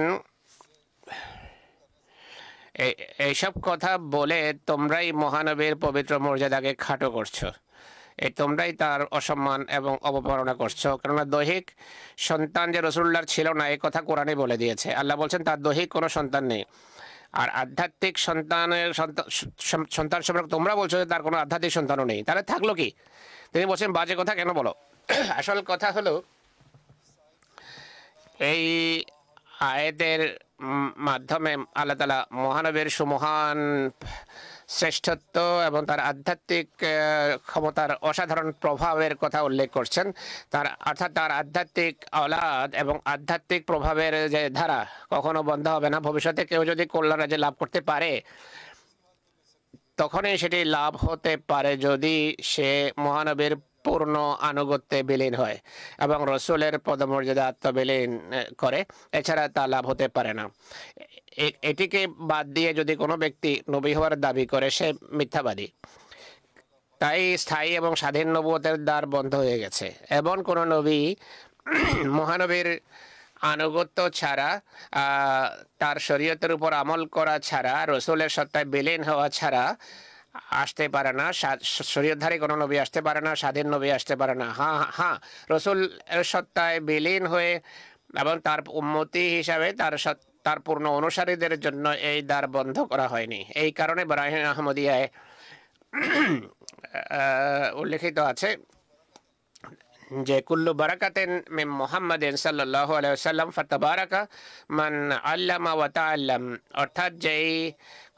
এইসব কথা বলে তোমরাই মহানবীর পবিত্র মর্যাদাকে খাটো করছো, তোমরাই তার অসম্মান এবং অপমাননা করছো। কেননা দৈহিক সন্তান যে রসুল্লাহর ছিল না এই কথা কোরআনে বলে দিয়েছে। আল্লাহ বলছেন তার দৈহিক কোনো সন্তান নেই। আর আধ্যাত্মিক সন্তানের সন্তান সম্পর্কে তোমরা বলছো যে তার কোনো আধ্যাত্মিক সন্তানও নেই, তাহলে থাকলো কি? তিনি বলছেন বাজে কথা কেন বলো? আসল কথা হলো এই আয়াতের মাধ্যমে আল্লাহ তাআলা মহানবীর সুমহান শ্রেষ্ঠত্ব এবং তার আধ্যাত্মিক ক্ষমতার অসাধারণ প্রভাবের কথা উল্লেখ করছেন। তার অর্থাৎ তার আধ্যাত্মিক আওলাদ এবং আধ্যাত্মিক প্রভাবের যে ধারা কখনো বন্ধ হবে না। ভবিষ্যতে কেউ যদি কল্যাণ রাজ্যে লাভ করতে পারে তখনই সেটি লাভ হতে পারে যদি সে মহানবীর পূর্ণ আনুগত্যে বিলীন হয় এবং রসুলের পদমর্যাদা আত্মবিলীন করে, এছাড়া তা লাভ হতে পারে না। এটিকে বাদ দিয়ে যদি কোনো ব্যক্তি নবী হওয়ার দাবি করে সে মিথ্যাবাদী। তাই স্থায়ী এবং স্বাধীন নবুয়তের দ্বার বন্ধ হয়ে গেছে। এমন কোনো নবী মহানবীর আনুগত্য ছাড়া, তার শরীয়তের উপর আমল করা ছাড়া, রসুলের সত্তায় বিলীন হওয়া ছাড়া আসতে পারে না। শরীয়তধারী কোনো নবী আসতে পারে না, স্বাধীন নবী আসতে পারে না। হ্যাঁ রসুলের সত্তায় বিলীন হয়ে এবং তার উম্মতি হিসাবে তার পূর্ণ অনুসারীদের জন্য এই দ্বার বন্ধ করা হয়নি। এই কারণে বারাহিন আহমদিয়ায় উল্লেখিত আছে যে কুল্লু বারাকাতিন মিন মুহাম্মাদিন সাল্লাল্লাহু আলাইহি ওয়াসাল্লাম ফাতাবারাকা মান আল্লামা ওয়া তাআল্লাম, অর্থাৎ যেই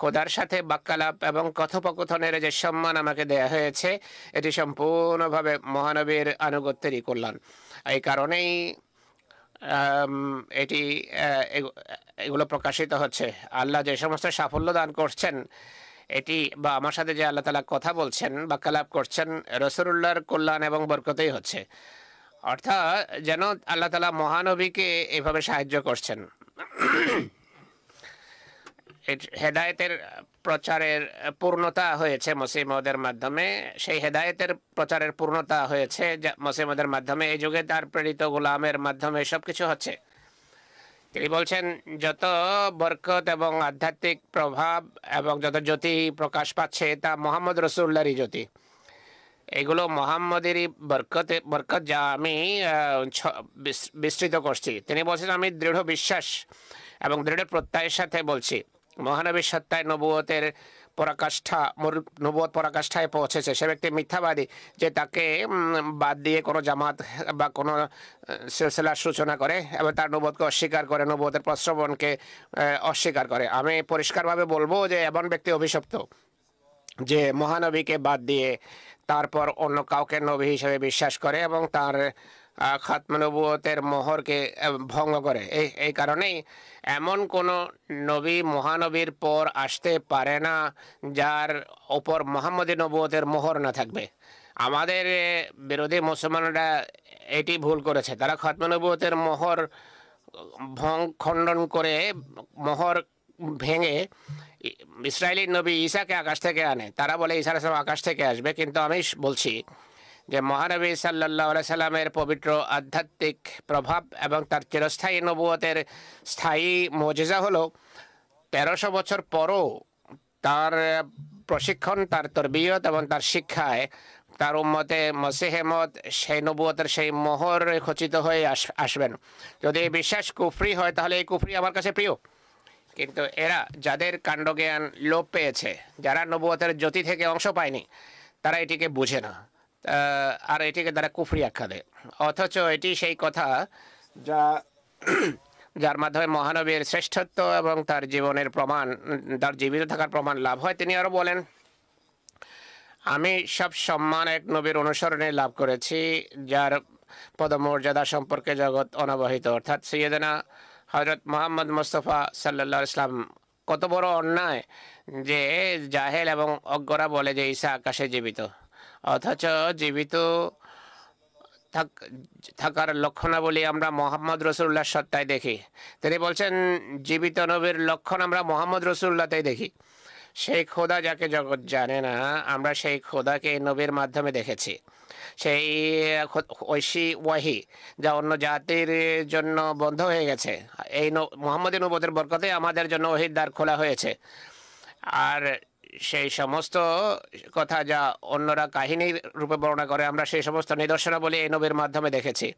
খোদার সাথে বাক্যালাপ এবং কথোপকথনের যে সম্মান আমাকে দেয়া হয়েছে এটি সম্পূর্ণভাবে মহানবীর আনুগত্যেরই কল্যাণ। এই কারণেই এটি এগুলো প্রকাশিত হচ্ছে। আল্লাহ যে সমস্ত সাফল্য দান করছেন এটি বা আমার সাথে যে আল্লাহ তাআলা কথা বলছেন বাক্যালাপ করছেন রাসূলুল্লাহর কল্যাণ এবং বরকতেই হচ্ছে। অর্থাৎ যেন আল্লাহ তাআলা মহানবীকে এভাবে সাহায্য করছেন। হেদায়েতের প্রচারের পূর্ণতা হয়েছে মসিহ মউদের মাধ্যমে, সেই হেদায়েতের প্রচারের পূর্ণতা হয়েছে মসিহ মউদের মাধ্যমে। এই যুগে তার প্রেরিত গোলামের মাধ্যমে সব কিছু হচ্ছে। তিনি বলছেন যত বরকত এবং আধ্যাত্মিক প্রভাব এবং যত জ্যোতি প্রকাশ পাচ্ছে তা মোহাম্মদ রসুল্লাহরই জ্যোতি। এগুলো মোহাম্মদেরই বরকত যা আমি বিস্তৃত করছি। তিনি বলছেন আমি দৃঢ় বিশ্বাস এবং দৃঢ় প্রত্যয়ের সাথে বলছি মহানবীর সত্তায় নবুয়তের পরাকাষ্ঠায় পৌঁছেছে। সে ব্যক্তি মিথ্যাবাদী যে তাকে বাদ দিয়ে কোনো জামাত বা কোনো সিলসিলার সূচনা করে এবং তার নবুয়তকে অস্বীকার করে, নবুয়তের প্রশ্রবণকে অস্বীকার করে। আমি পরিষ্কারভাবে বলবো যে এমন ব্যক্তি অভিশপ্ত যে মহানবীকে বাদ দিয়ে তারপর অন্য কাউকে নবী হিসেবে বিশ্বাস করে এবং তার খাতমে নবুয়তের মোহরকে ভঙ্গ করে। এই কারণেই এমন কোনো নবী মহানবীর পর আসতে পারে না যার ওপর মোহাম্মদী নবুয়তের মোহর না থাকবে। আমাদের বিরোধী মুসলমানরা এটি ভুল করেছে। তারা খাতমে নবুয়তের মোহর খণ্ডন করে মোহর ভেঙে ইসরায়েলি নবী ঈসাকে আকাশ থেকে আনে। তারা বলে ঈসা আলাইহিস সালাম আকাশ থেকে আসবে, কিন্তু আমি বলছি যে মহানবী সাল্লাল্লাহু আলাইহি সাল্লামের পবিত্র আধ্যাত্মিক প্রভাব এবং তার চিরস্থায়ী নবুয়তের স্থায়ী মুজিজা হলো 1300 বছর পরও তার প্রশিক্ষণ, তার তরবিয়ত এবং তার শিক্ষায় তার উম্মতে মসিহে মউদ সেই নবুয়তের সেই মোহর খচিত হয়ে আসবেন। যদি এই বিশ্বাস কুফরি হয় তাহলে এই কুফরি আমার কাছে প্রিয়। কিন্তু এরা যাদের কাণ্ডজ্ঞান লোপ পেয়েছে, যারা নবুয়তের জ্যোতি থেকে অংশ পায়নি, তারা এটিকে বুঝে না আর এটিকে তারা কুফরি আখ্যা দেয়। অথচ এটি সেই কথা যার মাধ্যমে মহানবীর শ্রেষ্ঠত্ব এবং তার জীবনের প্রমাণ, তার জীবিত থাকার প্রমাণ লাভ হয়। তিনি আরও বলেন আমি সব সম্মান এক নবীর অনুসরণে লাভ করেছি যার পদমর্যাদা সম্পর্কে জগৎ অনবহিত, অর্থাৎ সৈয়দনা হযরত মুহাম্মদ মুস্তাফা সাল্লাল্লাহু আলাইহি ওয়াসাল্লাম। কত বড় অন্যায় যে জাহেল এবং অজ্ঞরা বলে যে ঈসা আকাশে জীবিত, অথচ জীবিত থাকার লক্ষণাবলী আমরা মোহাম্মদ রসুল্লাহর সত্তায় দেখি। তিনি বলছেন জীবিত নবীর লক্ষণ আমরা মোহাম্মদ রসুল্লাহতেই দেখি। সেই খোদা যাকে জগৎ জানে না, আমরা সেই খোদাকে নবীর মাধ্যমে দেখেছি। সেই ঐশী ওয়াহি যা অন্য জাতির জন্য বন্ধ হয়ে গেছে, এই মুহাম্মদের নবুয়তের বরকতে আমাদের জন্য ওহির দ্বার খোলা হয়েছে। আর সেই সমস্ত কথা যা অন্যরা কাহিনীর রূপে বর্ণনা করে, আমরা সেই সমস্ত নিদর্শনাবলী এই নবীর মাধ্যমে দেখেছি।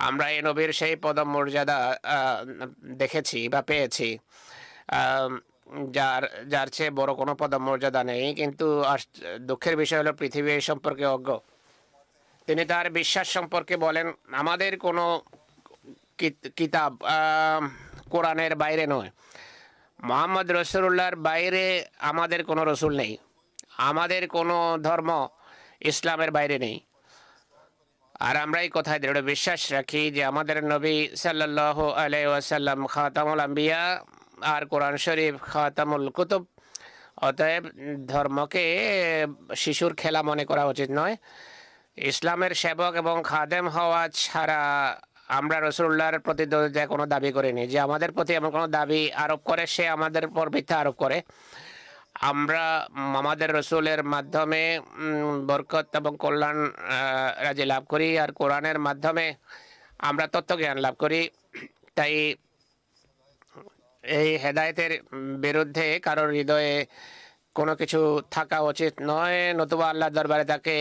আমরা এই নবীর সেই পদম মর্যাদা দেখেছি বা পেয়েছি যার যার চেয়ে বড় কোনো পদম মর্যাদা নেই। কিন্তু দুঃখের বিষয় হলো পৃথিবী এই সম্পর্কে অজ্ঞ। তিনি তার বিশ্বাস সম্পর্কে বলেন, আমাদের কোনো কিতাব কোরআনের বাইরে নয়, মোহাম্মদ রসুল্লাহর বাইরে আমাদের কোনো রসুল নেই, আমাদের কোনো ধর্ম ইসলামের বাইরে নেই। আর আমরা এই কথায় দৃঢ় বিশ্বাস রাখি যে আমাদের নবী সাল্লাল্লাহু আলাইহি ওয়াসাল্লাম খাতামুল আম্বিয়া আর কোরআন শরীফ খাতামুল কুতুব। অতএব ধর্মকে শিশুর খেলা মনে করা উচিত নয়। ইসলামের সেবক এবং খাদেম হওয়া ছাড়া আমরা রসুল্লাহর প্রতি কোনো দাবি করিনি। যে আমাদের প্রতি এমন কোনো দাবি আরোপ করে সে আমাদের উপর মিথ্যা আরোপ করে। আমরা আমাদের রসুলের মাধ্যমে বরকত এবং কল্যাণ রাজি লাভ করি, আর কোরআনের মাধ্যমে আমরা তত্ত্বজ্ঞান লাভ করি। তাই এই হেদায়েতের বিরুদ্ধে কারোর হৃদয়ে কোনো কিছু থাকা উচিত নয়, নতুবা আল্লাহ দরবারে তাকে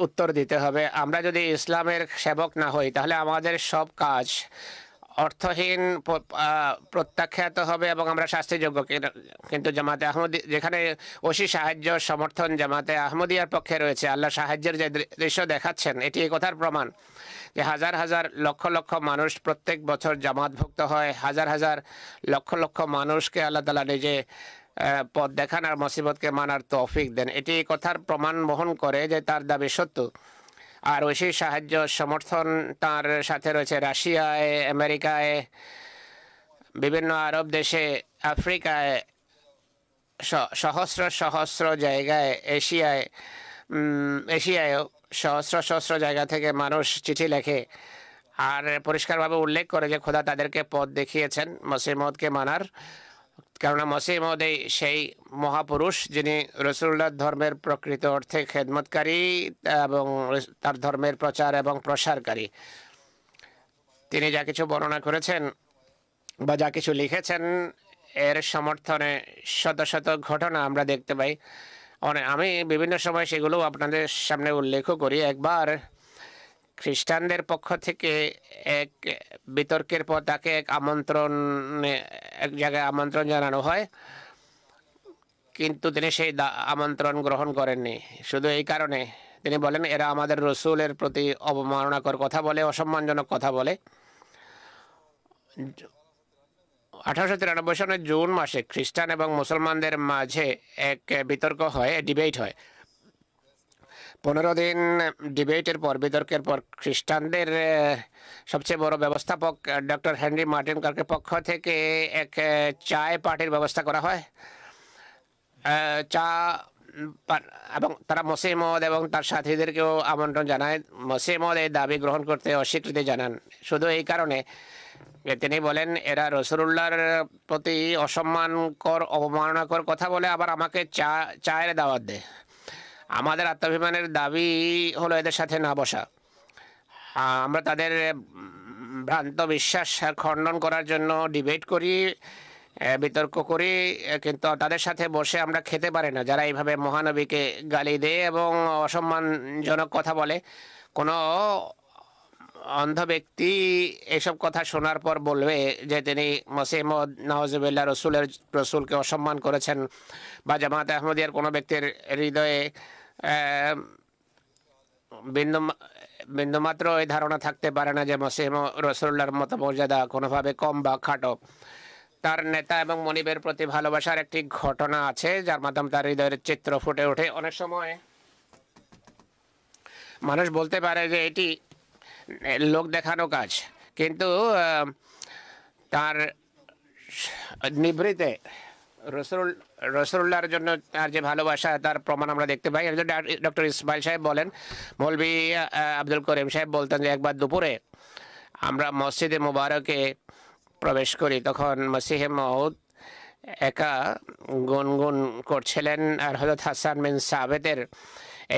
উত্তর দিতে হবে। আমরা যদি ইসলামের সেবক না হই তাহলে আমাদের সব কাজ অর্থহীন প্রত্যাখ্যাত হবে এবং আমরা শাস্তিযোগ্য। কিন্তু জামাতে আহমদি, যেখানে ওসি সাহায্য সমর্থন জামাতে আহমদিয়ার পক্ষে রয়েছে, আল্লাহ সাহায্যের যে দৃশ্য দেখাচ্ছেন এটি এই কথার প্রমাণ যে হাজার হাজার লক্ষ লক্ষ মানুষ প্রত্যেক বছর জামাতভুক্ত হয়। হাজার হাজার লক্ষ লক্ষ মানুষকে আল্লাহ তাআলা নিজে পথ দেখান আর মুসিবতকে মানার তৌফিক দেন। এটি এই কথার প্রমাণ বহন করে যে তার দাবি সত্য। আর ওই সাহায্য সমর্থন তার সাথে রয়েছে রাশিয়ায়, আমেরিকায়, বিভিন্ন আরব দেশে, আফ্রিকায়, সহস্র সহস্র জায়গায়, এশিয়ায়ও সহস্র সহস্র জায়গা থেকে মানুষ চিঠি লেখে আর পরিষ্কারভাবে উল্লেখ করে যে খোদা তাদেরকে পথ দেখিয়েছেন মসিহ মউদকে মানার। কেননা মসিহ মউদ সেই মহাপুরুষ যিনি রসুল্লাহ ধর্মের প্রকৃত অর্থে খেদমতকারী এবং তার ধর্মের প্রচার এবং প্রসারকারী। তিনি যা কিছু বর্ণনা করেছেন বা যা কিছু লিখেছেন এর সমর্থনে শত শত ঘটনা আমরা দেখতে পাই। আমি বিভিন্ন সময় সেগুলো আপনাদের সামনে উল্লেখও করি। একবার খ্রিস্টানদের পক্ষ থেকে এক বিতর্কের পর তাকে এক জায়গায় আমন্ত্রণ জানানো হয়, কিন্তু তিনি সেই আমন্ত্রণ গ্রহণ করেননি। শুধু এই কারণে তিনি বলেন এরা আমাদের রসুলের প্রতি অবমাননাকর কথা বলে, অসম্মানজনক কথা বলে। 1893 সনের জুন মাসে খ্রিস্টান এবং মুসলমানদের মাঝে এক বিতর্ক হয়, ডিবেট হয়। 15 দিন ডিবেটের পর, বিতর্কের পর খ্রিস্টানদের সবচেয়ে বড় ব্যবস্থাপক ডক্টর হেনরি মার্টিন কার্কের পক্ষ থেকে এক চায় পার্টির ব্যবস্থা করা হয়। চা এবং তারা মসিহ মউদ এবং তার সাথীদেরকেও আমন্ত্রণ জানায়। মসিহ মউদ এই দাবি গ্রহণ করতে অস্বীকৃতি জানান, শুধু এই কারণে তিনি বলেন এরা রসুলুল্লাহর প্রতি অসম্মানকর অবমাননাকর কথা বলে আবার আমাকে চায়ের দাওয়াত দেয়। আমাদের আত্মাভিমানের দাবি হলো এদের সাথে না বসা। আমরা তাদের ভ্রান্ত বিশ্বাস খণ্ডন করার জন্য ডিবেট করি, বিতর্ক করি, কিন্তু তাদের সাথে বসে আমরা খেতে পারি না যারা এইভাবে মহানবীকে গালি দেয় এবং অসম্মানজনক কথা বলে। কোনো অন্ধ ব্যক্তি এসব কথা শোনার পর বলবে যে তিনি মসিহ মউদ নাউজুবিল্লাহ রসুলকে অসম্মান করেছেন, বা জামাতে আহমদিয়ার কোনো ব্যক্তির হৃদয়ে বিন্দুমাত্র এই ধারণা থাকতে পারে না যে মসিহ রসুল্লাহর মতো মর্যাদা কোনোভাবে কম বা খাটো। তার নেতা এবং মনিবের প্রতি ভালোবাসার একটি ঘটনা আছে যার মাধ্যমে তার হৃদয়ের চিত্র ফুটে ওঠে। অনেক সময় মানুষ বলতে পারে যে এটি লোক দেখানো কাজ, কিন্তু তার নিভৃতে রসুল্লাহর জন্য তার যে ভালোবাসা তার প্রমাণ আমরা দেখতে পাই। ডক্টর ইসমাইল সাহেব বলেন, মৌলভী আব্দুল করিম সাহেব বলতেন যে একবার দুপুরে আমরা মসজিদে মুবারকে প্রবেশ করি, তখন মসিহে মাউদ একা গুনগুন করছিলেন আর হযরত হাসান বিন সাবেতের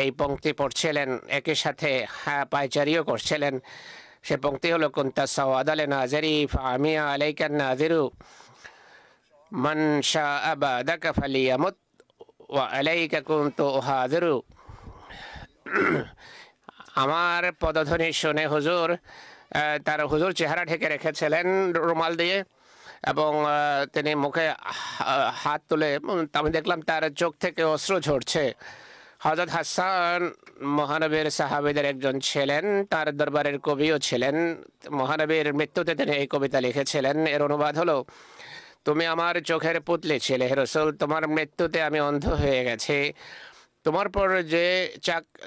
এই পংক্তি পড়ছিলেন, একই সাথে পায়চারিও করছিলেন। সে পংক্তি হলো, কুনতা সাওয়াদালে নাজেরি ফামিয়া আলাইকান নাজিরু মান শাআ বাদাকা ফালিয়ামুত ওয়া আলাইকা কুনতু উহাদিরু। আমার পদধ্বনি শুনে হুজুর তার হুজুর চেহারা ঢেকে রেখেছিলেন রুমাল দিয়ে এবং তিনি মুখে হাত তুলে, আমি দেখলাম তার চোখ থেকে অশ্রু ঝরছে। হযরত হাসান মহানবীর সাহাবীদের একজন ছিলেন, তার দরবারের কবিও ছিলেন। মহানবীর মৃত্যুতে তিনি এই কবিতা লিখেছিলেন, এর অনুবাদ হলো, তুমি আমার চোখের পুতলি ছিলে হে রাসূল, তোমার মৃত্যুতে আমি অন্ধ হয়ে গেছি। তোমার পর যে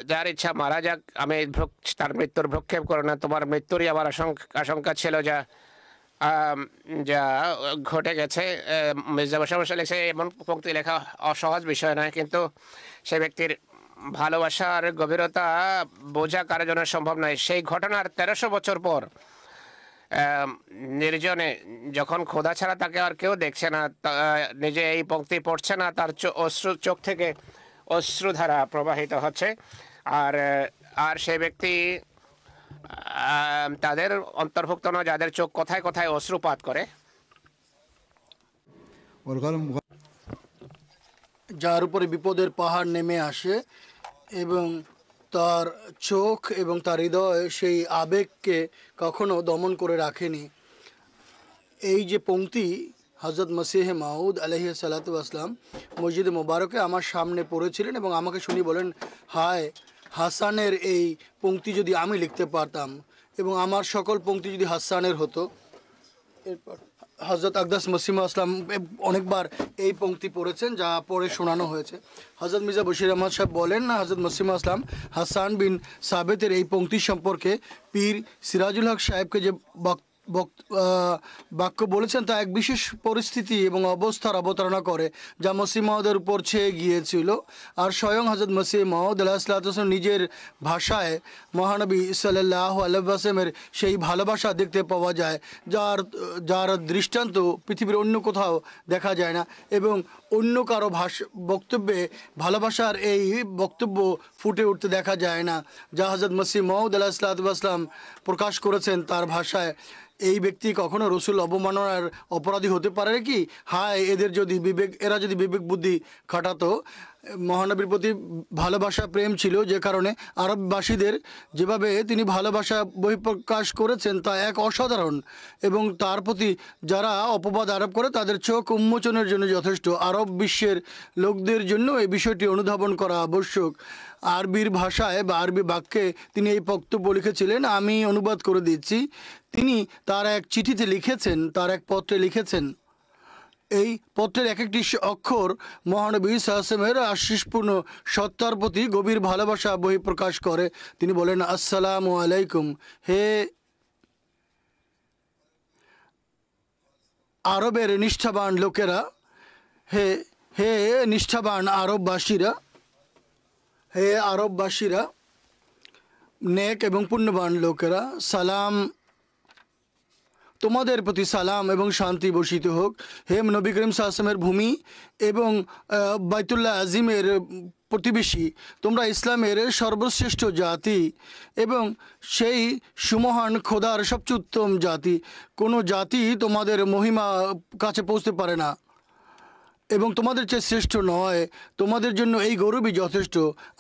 যার ইচ্ছা মারা যাক, আমি তার মৃত্যুর ভ্রক্ষেপ করো না। তোমার মৃত্যুরই আমার আশঙ্কা ছিল, যা যা ঘটে গেছে। মির্জা বশর বসা লিখছে, এমন পংক্তি লেখা অসহজ বিষয় নয়, কিন্তু সে ব্যক্তির ভালোবাসার গভীরতা বোঝা কারোর জন্য সম্ভব নয়। সেই ঘটনার 1300 বছর পর নির্জনে, যখন খোদা ছাড়া তাকে আর কেউ দেখছে না, নিজে এই পংক্তি পড়ছে না, তার চোখ থেকে অশ্রুধারা প্রবাহিত হচ্ছে। আর সেই ব্যক্তি তাদের অন্তর্ভুক্ত নয় যাদের চোখ কোথায় কোথায় অশ্রুপাত করে। যার উপরে বিপদের পাহাড় নেমে আসে এবং তার চোখ এবং তার হৃদয় সেই আবেগকে কখনো দমন করে রাখেনি। এই যে পংক্তি হযরত মসিহে মাউদ আলাইহিস সালাতু ওয়াস সালাম মসজিদে মোবারকে আমার সামনে পড়েছিলেন এবং আমাকে শুনি বলেন, হায় হাসানের এই পংক্তি যদি আমি লিখতে পারতাম এবং আমার সকল পংক্তি যদি হাসানের হতো। এরপর হযরত আকদাস মসিহ আসলাম অনেকবার এই পংক্তি পড়েছেন, যা পড়ে শোনানো হয়েছে। হযরত মির্জা বশির আহমদ সাহেব বলেন না, হযরত মসিহ আসলাম হাসান বিন সাবেতের এই পংক্তি সম্পর্কে পীর সিরাজুল হক সাহেবকে যে বাক্য বলেছেন তা এক বিশেষ পরিস্থিতি এবং অবস্থার অবতারণা করে, যা মসিহ মাউদের উপর ছেয়ে গিয়েছিল। আর স্বয়ং হযরত মসিহ মাউদ আলাইহিসসালাম নিজের ভাষায় মহানবী সাল্লাল্লাহু আলাইহি ওয়াসাল্লামের সেই ভালোবাসা দেখতে পাওয়া যায়, যার দৃষ্টান্ত পৃথিবীর অন্য কোথাও দেখা যায় না এবং অন্য কারো বক্তব্যে ভালোবাসার এই বক্তব্য ফুটে উঠতে দেখা যায় না, যা হযরত মসিহ মাউদ আলাইহিসসালাম প্রকাশ করেছেন তার ভাষায়। এই ব্যক্তি কখনো রসুল অবমাননার অপরাধী হতে পারে কি? হায়, এরা যদি বিবেক বুদ্ধি খাটাতো। মহানবীর প্রতি ভালোবাসা প্রেম ছিল, যে কারণে আরববাসীদের যেভাবে তিনি ভালোবাসা বহিঃপ্রকাশ করেছেন তা এক অসাধারণ, এবং তার প্রতি যারা অপবাদ আরোপ করে তাদের চোখ উন্মোচনের জন্য যথেষ্ট। আরব বিশ্বের লোকদের জন্য এই বিষয়টি অনুধাবন করা আবশ্যক। আরবির ভাষায় বা আরবি বাক্যে তিনি এই বক্তব্য লিখেছিলেন, আমি অনুবাদ করে দিচ্ছি। তিনি তার এক চিঠিতে লিখেছেন, তার এক পত্রে লিখেছেন, এই পত্রের এক একটি অক্ষর মহানবী সাল্লাল্লাহু আশিসপূর্ণ সত্তার প্রতি গভীর ভালোবাসা বহিঃপ্রকাশ করে। তিনি বলেন, আসসালামু আলাইকুম, হে আরবের নিষ্ঠাবান লোকেরা, হে হে নিষ্ঠাবান আরববাসীরা, হে আরববাসীরা, নেক এবং পুণ্যবান লোকেরা, সালাম, তোমাদের প্রতি সালাম এবং শান্তি বর্ষিত হোক। হে নবী করিম সাল্লাল্লাহু আলাইহি ওয়াসাল্লামের ভূমি এবং বাইতুল্লাহ আজিমের প্রতিবেশী, তোমরা ইসলামের সর্বশ্রেষ্ঠ জাতি এবং সেই সুমহান খোদার সবচেয়ে উত্তম জাতি। কোনো জাতি তোমাদের মহিমা কাছে পৌঁছতে পারে না এবং তোমাদের চেয়ে শ্রেষ্ঠ নয়। তোমাদের জন্য এই গৌরবই যথেষ্ট।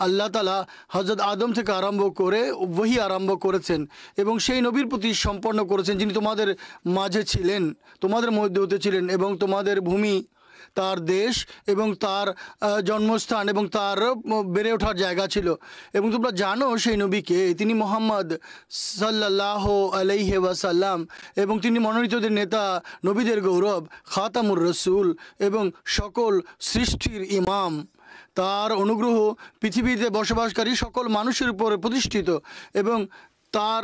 আল্লাহ তাআলা হযরত আদম থেকে আরম্ভ করে ওহী আরম্ভ করেছেন এবং সেই নবীর প্রতি সম্পন্ন করেছেন যিনি তোমাদের মাঝে ছিলেন, তোমাদের মধ্যে হতে ছিলেন, এবং তোমাদের ভূমি, তার দেশ এবং তার জন্মস্থান এবং তার বেড়ে ওঠার জায়গা ছিল। এবং তোমরা জানো সেই নবীকে, তিনি মুহাম্মদ সাল্লাল্লাহু আলাইহি ওয়াসাল্লাম এবং তিনি মনোনীতদের নেতা, নবীদের গৌরব, খাতামুর রসুল এবং সকল সৃষ্টির ইমাম। তার অনুগ্রহ পৃথিবীতে বসবাসকারী সকল মানুষের উপর প্রতিষ্ঠিত এবং তার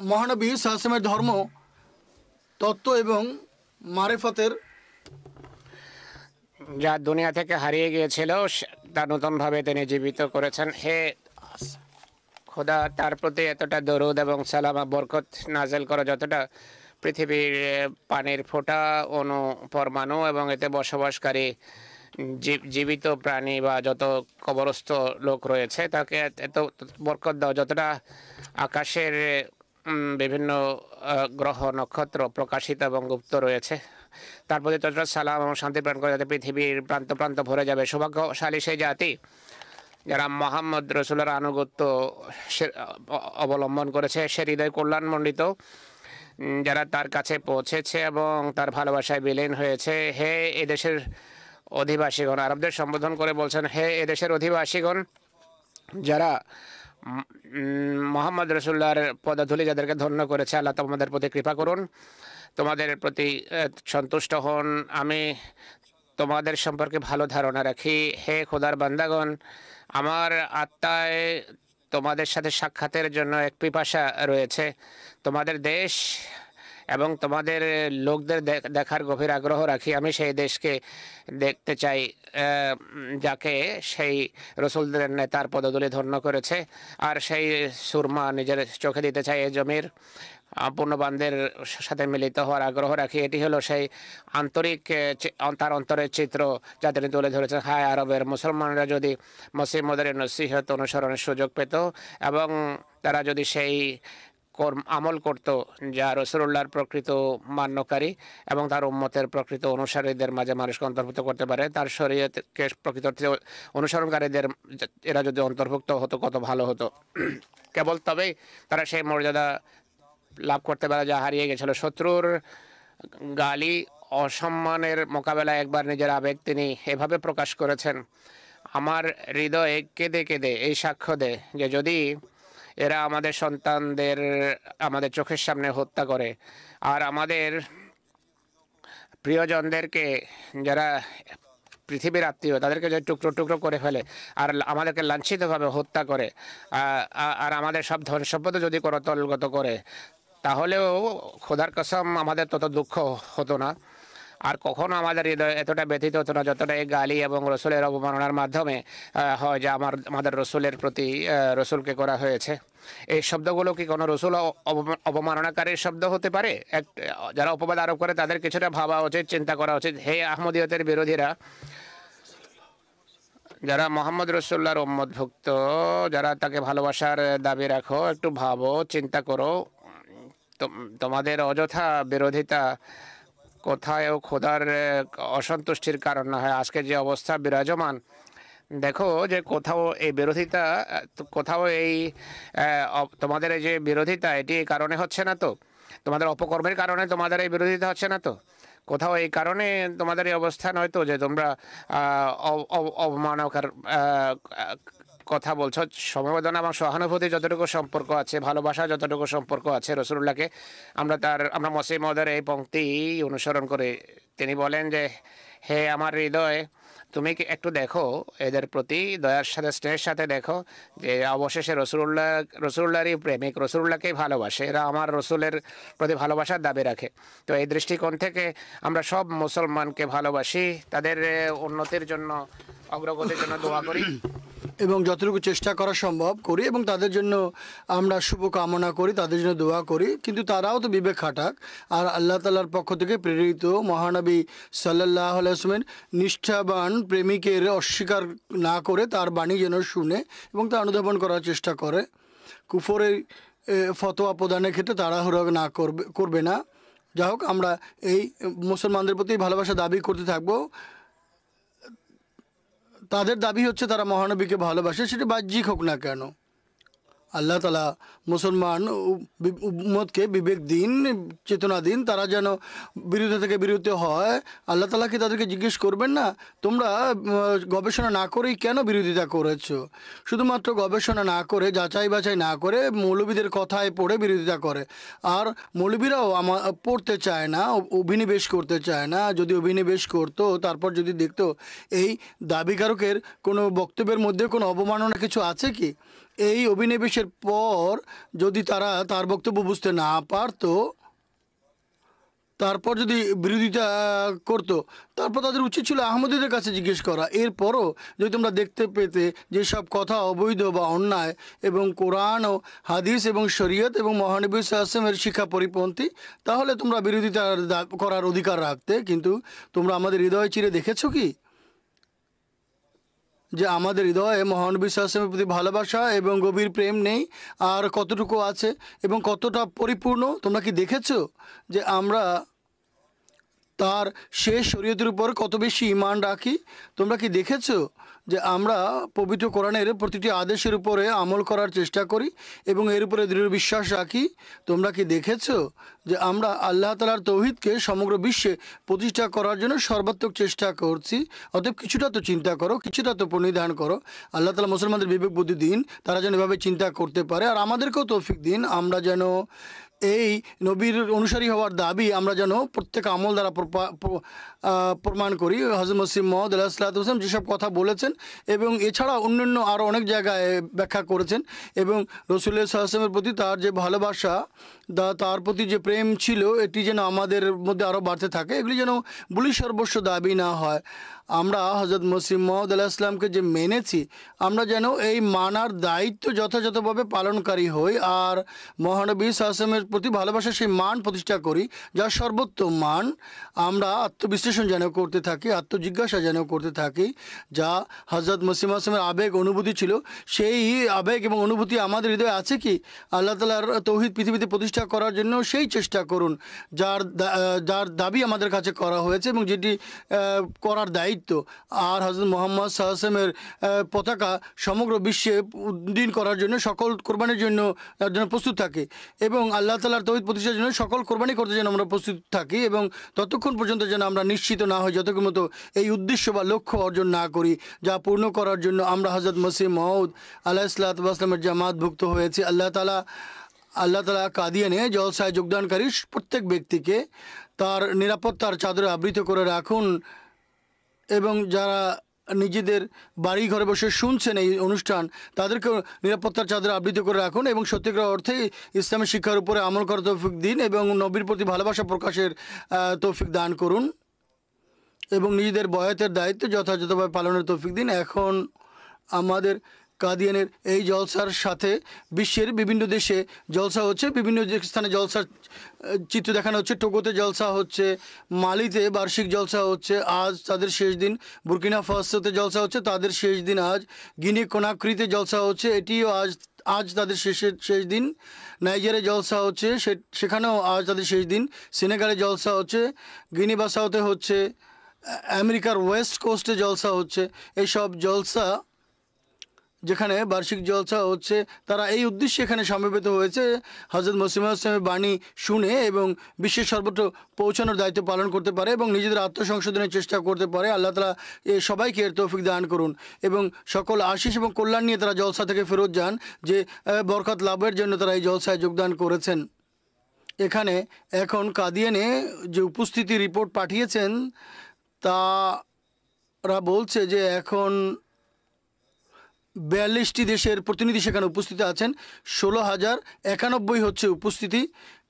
মহানবী সাল্লামের ধর্ম তত্ত্ব এবং মারেফতের যা দুনিয়া থেকে হারিয়ে গিয়েছিল তা নতুনভাবে তিনি জীবিত করেছেন। হে খোদা, তার প্রতি এতটা দরুদ এবং সালাম বরকত নাজেল করো যতটা পৃথিবীর পানির ফোঁটা অনু পরমাণু এবং এতে বসবাসকারী জীবিত প্রাণী বা যত কবরস্থ লোক রয়েছে তাকে এত বরকত দাও যতটা আকাশের বিভিন্ন গ্রহ নক্ষত্র প্রকাশিত এবং গুপ্ত রয়েছে। তার প্রতি ততটা সালাম এবং শান্তি প্রাণ করে যাতে পৃথিবীর প্রান্ত প্রান্ত ভরে যাবে। সৌভাগ্যশালী সেই জাতি যারা মোহাম্মদ রসুলের আনুগত্য অবলম্বন করেছে, সে হৃদয় কল্যাণমণ্ডিত যারা তার কাছে পৌঁছেছে এবং তার ভালোবাসায় বিলীন হয়েছে। হে এদেশের অধিবাসীগণ, আরবদের সম্বোধন করে বলছেন, হে এদেশের অধিবাসীগণ যারা মোহাম্মদ রসুল্লাহর পদধূলি যাদেরকে ধন্য করেছে, আল্লাহ তোমাদের প্রতি কৃপা করুন, তোমাদের প্রতি সন্তুষ্ট হন। আমি তোমাদের সম্পর্কে ভালো ধারণা রাখি। হে খোদার বান্দাগণ, আমার আত্মায় তোমাদের সাথে সাক্ষাতের জন্য এক পিপাসা রয়েছে। তোমাদের দেশ এবং তোমাদের লোকদের দেখার গভীর আগ্রহ রাখি। আমি সেই দেশকে দেখতে চাই যাকে সেই রসুলদের নেতার পদধূলি ধন্য করেছে, আর সেই সুরমা নিজের চোখে দিতে চাই। এই জমির পূর্ণবানদের সাথে মিলিত হওয়ার আগ্রহ রাখি। এটি হলো সেই আন্তরিক তার অন্তরের চিত্র যা তিনি তুলে ধরেছেন। হায় আরবের মুসলমানরা যদি মসিহ মদের নসিহত অনুসরণের সুযোগ পেত এবং তারা যদি সেই আমল করত যা রসুলুল্লাহর প্রকৃত মান্যকারী এবং তার উম্মতের প্রকৃত অনুসারীদের মাঝে মানুষকে অন্তর্ভুক্ত করতে পারে, তার শরীয়তকে প্রকৃত অনুসরণকারীদের এরা যদি অন্তর্ভুক্ত হতো কত ভালো হতো। কেবল তবেই তারা সেই মর্যাদা লাভ করতে পারে যা হারিয়ে গেছিল। শত্রুর গালি অসম্মানের মোকাবেলায় একবার নিজের আবেগ তিনি এভাবে প্রকাশ করেছেন, আমার হৃদয়ে কেঁদে কেঁদে এই সাক্ষ্য দেয় যে যদি এরা আমাদের সন্তানদের আমাদের চোখের সামনে হত্যা করে আর আমাদের প্রিয়জনদেরকে যারা পৃথিবীর আত্মীয় তাদেরকে যদি টুকরো টুকরো করে ফেলে আর আমাদেরকে লাঞ্ছিতভাবে হত্যা করে আর আমাদের সব ধন সম্পদ যদি করতলগত করে, তাহলেও খোদার কসম আমাদের তত দুঃখ হতো না আর কখনো আমাদের হৃদয় এতটা ব্যথিত হতো না যতটা এই গালি এবং রসুলের অবমাননার মাধ্যমে হয় যে আমাদের রসুলের প্রতি রসুলকে করা হয়েছে। এই শব্দগুলো কি কোনো রসুল অবমাননাকারীর শব্দ হতে পারে? যারা অপবাদ আরোপ করে তাদের কিছুটা ভাবা উচিত, চিন্তা করা উচিত। হে আহমদিয়তের বিরোধীরা, যারা মোহাম্মদ রসুল্লাহর উম্মতভুক্ত, যারা তাকে ভালোবাসার দাবি রাখো, একটু ভাবো, চিন্তা করো, তোমাদের অযথা বিরোধিতা কোথাও খোদার অসন্তুষ্টির কারণ না হয়। আজকে যে অবস্থা বিরাজমান, দেখো যে কোথাও এই বিরোধিতা, কোথাও এই তোমাদের এই যে বিরোধিতা এটি এই কারণে হচ্ছে না তো, তোমাদের অপকর্মের কারণে তোমাদের এই বিরোধিতা হচ্ছে না তো, কোথাও এই কারণে তোমাদের এই অবস্থা নয় তো যে তোমরা অবমাননার কথা বলছো। সমবেদনা এবং সহানুভূতি যতটুকু সম্পর্ক আছে, ভালোবাসা যতটুকু সম্পর্ক আছে রসুলুল্লাহকে, আমরা মসিহ মওদের এই পংক্তি অনুসরণ করে তিনি বলেন যে হে আমার হৃদয়, তুমি কি একটু দেখো এদের প্রতি দয়ার সাথে স্নেহের সাথে দেখো যে অবশেষে রসুলুল্লাহরই প্রেমিক, রসুলুল্লাহকেই ভালোবাসে, এরা আমার রসুলের প্রতি ভালোবাসার দাবি রাখে। তো এই দৃষ্টিকোণ থেকে আমরা সব মুসলমানকে ভালোবাসি, তাদের উন্নতির জন্য, অগ্রগতির জন্য দোয়া করি এবং যতটুকু চেষ্টা করা সম্ভব করি এবং তাদের জন্য আমরা শুভ কামনা করি, তাদের জন্য দোয়া করি। কিন্তু তারাও তো বিবেক খাটাক, আর আল্লাহ তাআলার পক্ষ থেকে প্রেরিত মহানবী সাল্লাল্লাহু আলাইহি ওয়াসাল্লামের নিষ্ঠাবান প্রেমিকের অস্বীকার না করে তার বাণী যেন শুনে এবং তা অনুধাবন করার চেষ্টা করে। কুফরের ফতোয়া প্রদানের ক্ষেত্রে তাড়াহুড়ো না করবে না। যাই হোক, আমরা এই মুসলমানদের প্রতি ভালোবাসা দাবি করতে থাকবো। তাদের দাবি হচ্ছে তারা মহানবীকে ভালোবাসে, সেটা বাহ্যিক হোক না কেন। আল্লাহ তাআলা মুসলমান উম্মতকে বিবেক দিন, চেতনা দিন, তারা যেন বিরোধী থেকে বিরত হয়। আল্লাহ তাআলা কি তাদেরকে জিজ্ঞেস করবেন না, তোমরা গবেষণা না করেই কেন বিরোধিতা করেছো? শুধুমাত্র গবেষণা না করে, যাচাই বাছাই না করে মৌলবীদের কথায় পড়ে বিরোধিতা করে। আর মৌলবীরাও পড়তে চায় না, অভিনিবেশ করতে চায় না। যদি অভিনিবেশ করতো, তারপর যদি দেখতো এই দাবিকারকের কোনো বক্তব্যের মধ্যে কোনো অবমাননা কিছু আছে কি, এই অভিনিবেশের পর যদি তারা তার বক্তব্য বুঝতে না পারতো, তারপর যদি বিরোধিতা করতো, তারপর তাদের উচিত ছিল আহমদীদের কাছে জিজ্ঞেস করা। এরপরও যদি তোমরা দেখতে পেতে যে সব কথা অবৈধ বা অন্যায় এবং কোরআন ও হাদিস এবং শরীয়ত এবং মহানবী সাল্লাল্লাহু শিক্ষা পরিপন্থী, তাহলে তোমরা বিরোধিতা করার অধিকার রাখতে। কিন্তু তোমরা আমাদের হৃদয় চিরে দেখেছো কি যে আমাদের হৃদয়ে মহানবী সাল্লাল্লাহু আলাইহি ওয়াসাল্লামের প্রতি ভালোবাসা এবং গভীর প্রেম নেই, আর কতটুকু আছে এবং কতটা পরিপূর্ণ? তোমরা কি দেখেছো যে আমরা তার শেষ শরীয়তের উপর কত বেশি ঈমান রাখি? তোমরা কি দেখেছো যে আমরা পবিত্র কোরআনের প্রতিটি আদেশের উপরে আমল করার চেষ্টা করি এবং এর উপরে দৃঢ় বিশ্বাস রাখি? তোমরা কি দেখেছো যে আমরা আল্লাহ তাআলার তৌহিদকে সমগ্র বিশ্বে প্রতিষ্ঠা করার জন্য সর্বাত্মক চেষ্টা করছি? অতএব কিছুটা তো চিন্তা করো, কিছুটা তো পরিধান করো। আল্লাহ তাআলা মুসলমানদের বিবেক বুদ্ধি দিন, তারা যেন এভাবে চিন্তা করতে পারে, আর আমাদেরকেও তৌফিক দিন আমরা যেন এই নবীর অনুসারী হওয়ার দাবি আমরা যেন প্রত্যেক আমল দ্বারা প্রমাণ করি। হযরত মসিহ মউদ আলাইহিস সালাতু ওয়াস সালাম যেসব কথা বলেছেন এবং এছাড়া অন্যান্য আরও অনেক জায়গায় ব্যাখ্যা করেছেন, এবং রাসূলুল্লাহ সাল্লাল্লাহু আলাইহি ওয়াসাল্লামের প্রতি তার যে ভালোবাসা, তার প্রতি যে প্রেম ছিল, এটি যেন আমাদের মধ্যে আরও বাড়তে থাকে। এগুলি যেন বলি সর্বস্ব দাবি না হয়। আমরা হযরত মসিহ মউদ আলাইহিস সালামকে যে মেনেছি, আমরা যেন এই মানার দায়িত্ব যথাযথভাবে পালনকারী হই, আর মহানবী সাল্লাল্লাহু আলাইহি ওয়াসাল্লামের প্রতি ভালোবাসা সেই মান প্রতিষ্ঠা করি যা সর্বোত্তম মান। আমরা আত্মবিশ্লেষণ যেন করতে থাকি, আত্মজিজ্ঞাসা যেন করতে থাকি, যা হযরত মসিহ মউদ সাল্লামের আবেগ অনুভূতি ছিল, সেই আবেগ এবং অনুভূতি আমাদের হৃদয়ে আছে কি? আল্লাহ তাআলার তৌহিদ পৃথিবীতে প্রতিষ্ঠা করার জন্য সেই চেষ্টা করুন যার দাবি আমাদের কাছে করা হয়েছে এবং যেটি করার দায়িত্ব। আর হযরত মুহাম্মদ সাল্লাল্লাহু আলাইহি ওয়াসাল্লামের পতাকা সমগ্র বিশ্বে উড্ডীন করার জন্য, সকল কোরবানির জন্য প্রস্তুত থাকে, এবং আল্লাহ তাআলার তৌহিদ প্রতিষ্ঠার জন্য সকল কোরবানি করতে যেন আমরা প্রস্তুত থাকি, এবং ততক্ষণ পর্যন্ত যেন আমরা নিশ্চিত না হই যতক্ষণ মতো এই উদ্দেশ্য বা লক্ষ্য অর্জন না করি, যা পূর্ণ করার জন্য আমরা হযরত মসিহ মউদ আলাইহিস সালাতু ওয়াস সালামের জামাতভুক্ত হয়েছি। আল্লাহ তাআলা কাদিয়ানে জলসায় যোগদানকারী প্রত্যেক ব্যক্তিকে তার নিরাপত্তার চাদরে আবৃত করে রাখুন, এবং যারা নিজেদের বাড়ি ঘরে বসে শুনছেন এই অনুষ্ঠান, তাদেরকেও নিরাপত্তার চাদরে আবৃত করে রাখুন, এবং সত্যিকার অর্থে ইসলামী শিক্ষার উপরে আমল করার তৌফিক দিন, এবং নবীর প্রতি ভালোবাসা প্রকাশের তৌফিক দান করুন, এবং নিজেদের বয়াতের দায়িত্ব যথাযথভাবে পালনের তৌফিক দিন। এখন আমাদের কাদিয়ানের এই জলসার সাথে বিশ্বের বিভিন্ন দেশে জলসা হচ্ছে, বিভিন্ন স্থানে জলসার চিত্র দেখানো হচ্ছে। টোগোতে জলসা হচ্ছে, মালিতে বার্ষিক জলসা হচ্ছে, আজ তাদের শেষ দিন। বুর্কিনা ফাসোতে জলসা হচ্ছে, তাদের শেষ দিন আজ। গিনি কোনাক্রিতে জলসা হচ্ছে, এটিও আজ তাদের শেষ দিন। নাইজেরিয়া জলসা হচ্ছে, সেখানেও আজ তাদের শেষ দিন। সেনেগালে জলসা হচ্ছে, গিনি বাসাওতে হচ্ছে, আমেরিকার ওয়েস্ট কোস্টে জলসা হচ্ছে। এইসব জলসা যেখানে বার্ষিক জলসা হচ্ছে, তারা এই উদ্দেশ্যে এখানে সমবেত হয়েছে হযরত মসিহ মউদ সাল্লামের বাণী শুনে এবং বিশ্বের সর্বত্র পৌঁছানোর দায়িত্ব পালন করতে পারে এবং নিজেদের আত্মসংশোধনের চেষ্টা করতে পারে। আল্লাহ তাআলা সবাইকে এর তৌফিক দান করুন, এবং সকল আশিস এবং কল্যাণ নিয়ে তারা জলসা থেকে ফেরত যান, যে বরকত লাভের জন্য তারা এই জলসায় যোগদান করেছেন। এখানে এখন কাদিয়ানে যে উপস্থিতি রিপোর্ট পাঠিয়েছেন, তারা বলছে যে এখন 42টি দেশের প্রতিনিধি সেখানে উপস্থিত আছেন। 16,091 হচ্ছে উপস্থিতি।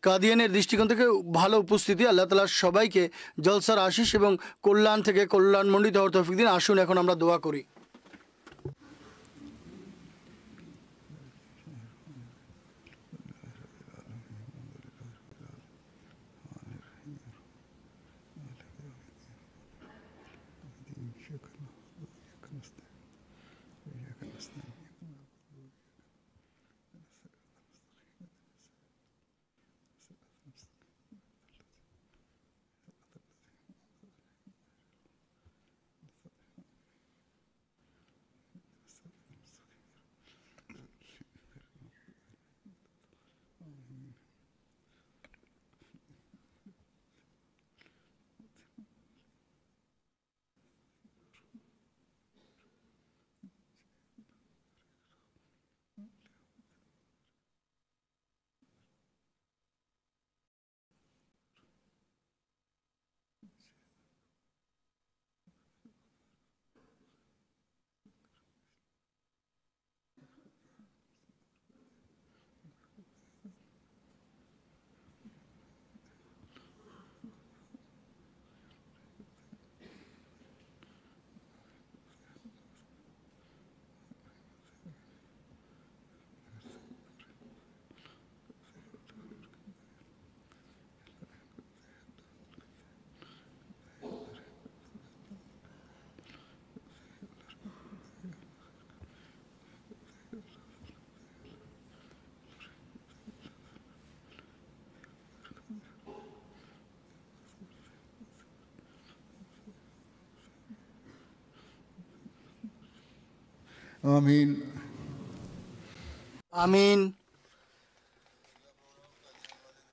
কাদিয়ানের দৃষ্টিকোণ থেকে ভালো উপস্থিতি। আল্লাহ তাআলা সবাইকে জলসার আশিস এবং কল্যাণ থেকে কল্যাণমণ্ডিত হওয়ার তৌফিক দিন। আসুন এখন আমরা দোয়া করি। آمين আমিন।